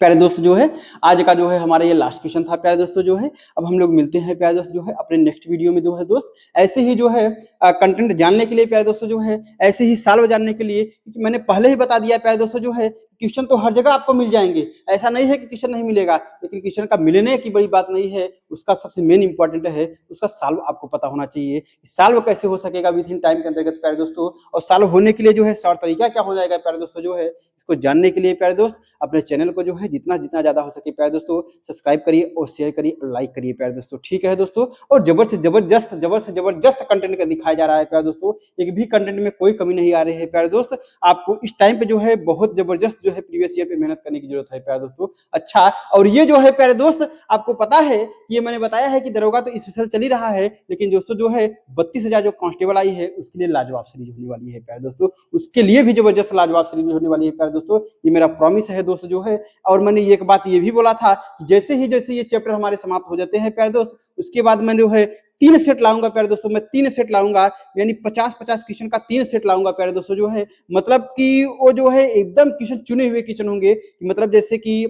प्यारे दोस्त, जो है आज का जो है हमारा ये लास्ट क्वेश्चन था प्यारे दोस्तों जो है। अब हम लोग मिलते हैं प्यारे दोस्त जो है अपने नेक्स्ट वीडियो में जो है दोस्त। ऐसे ही जो है कंटेंट जानने के लिए प्यारे दोस्तों जो है, ऐसे ही सॉल्व जानने के लिए, क्योंकि मैंने पहले ही बता दिया प्यारे दोस्तों जो है, क्वेश्चन तो हर जगह आपको मिल जाएंगे, ऐसा नहीं है कि क्वेश्चन नहीं मिलेगा, लेकिन क्वेश्चन का मिलने की बड़ी बात नहीं है, उसका सबसे मेन इंपॉर्टेंट है उसका सॉल्व आपको पता होना चाहिए। सॉल्व कैसे हो सकेगा विद इन टाइम के अंतर्गत प्यारे दोस्तों, और सॉल्व होने के लिए जो है शॉर्ट तरीका क्या हो जाएगा प्यारे दोस्तों जो है, इसको जानने के लिए प्यारे दोस्त अपने चैनल को जो है जितना जितना ज्यादा हो सके प्यारे दोस्तों सब्सक्राइब करिए और शेयर करिए और लाइक करिए प्यारे दोस्तों। ठीक है दोस्तों, और जबरदस्त कंटेंट का दिखाया जा रहा है प्यारे दोस्तों, एक भी कंटेंट में कोई कमी नहीं आ रही है प्यारे दोस्त। आपको इस टाइम पे जो है बहुत जबरदस्त जो है प्रीवियस ईयर पे मेहनत करने की जरूरत है प्यारे दोस्तों। अच्छा, और ये जो है प्यारे दोस्त आपको पता है, ये मैंने बताया है कि दरोगा तो स्पेशल चल ही रहा है, लेकिन दोस्तों जो है 32,000 जो कांस्टेबल आई है उसके लिए लाजवाब सीरीज होने वाली है प्यारे दोस्तों, उसके लिए भी जबरदस्त लाजवाब सीरीज होने वाली है प्यारे दोस्तों, ये मेरा प्रॉमिस है दोस्त जो है। और मैंने एक बात ये भी बोला था कि जैसे ये चैप्टर हमारे समाप्त हो जाते हैं प्यारे दोस्त, उसके बाद मैं जो है 3 सेट लाऊंगा प्यारे दोस्तों, मैं 3 सेट लाऊंगा, यानी 50-50 क्वेश्चन का 3 सेट लाऊंगा प्यारे दोस्तों जो है। मतलब कि वो जो है एकदम क्वेश्चन चुने हुए क्वेश्चन होंगे, मतलब जैसे कि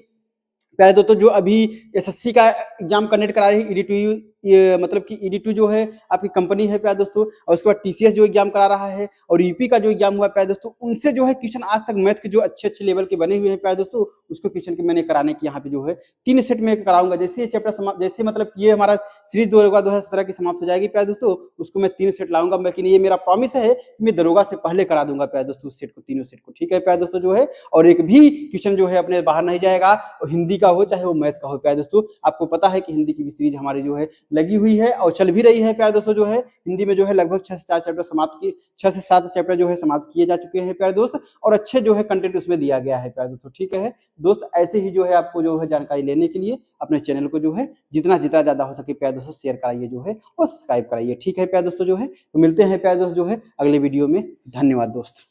प्यारे दोस्तों जो अभी एसएससी का एग्जाम कंडक्ट करा रही है ईडी2, ये मतलब कि ईडी2 जो है आपकी कंपनी है प्यारे दोस्तों, और उसके बाद टीसीएस जो एग्जाम करा रहा है, और यूपी का जो एग्जाम हुआ प्यारे दोस्तों, उनसे जो है क्वेश्चन आज तक मैथ के जो अच्छे लेवल के बने हुए हैं प्यारे दोस्तों, उसको क्वेश्चन के मैंने कराने की यहाँ पे जो है 3 सेट में कराऊंगा। जैसे ये चैप्टर समाप्त, जैसे मतलब ये हमारा सीरीज दरोगा 2017 की समाप्त हो जाएगी प्यारे दोस्तों, उसको मैं 3 सेट लाऊंगा, लेकिन ये मेरा प्रॉमिस है कि मैं दरोगा से पहले करा दूंगा प्यारे दोस्तों उस सेट को, तीनों सेट को। ठीक है प्यारे दोस्तों जो है, और एक भी क्वेश्चन जो है अपने बाहर नहीं जाएगा, और हिंदी का हो चाहे वो मैथ का हो प्यारे दोस्तों। आपको पता है कि हिंदी की भी सीरीज हमारी जो है लगी हुई है और चल भी रही है प्यारे दोस्तों जो है। हिंदी में जो है लगभग 6 से 4 चैप्टर समाप्त किए, 6 से 7 चैप्टर जो है समाप्त किए जा चुके हैं प्यारे दोस्त, और अच्छे जो है कंटेंट उसमें दिया गया है प्यारे दोस्तों। ठीक है दोस्त, ऐसे ही जो है आपको जो है जानकारी लेने के लिए अपने चैनल को जो है जितना जितना ज्यादा हो सके प्यारे दोस्तों शेयर कराइए जो है, और सब्सक्राइब कराइए। ठीक है प्यारे दोस्तों जो है, तो मिलते हैं प्यारे दोस्त जो है अगले वीडियो में। धन्यवाद दोस्त।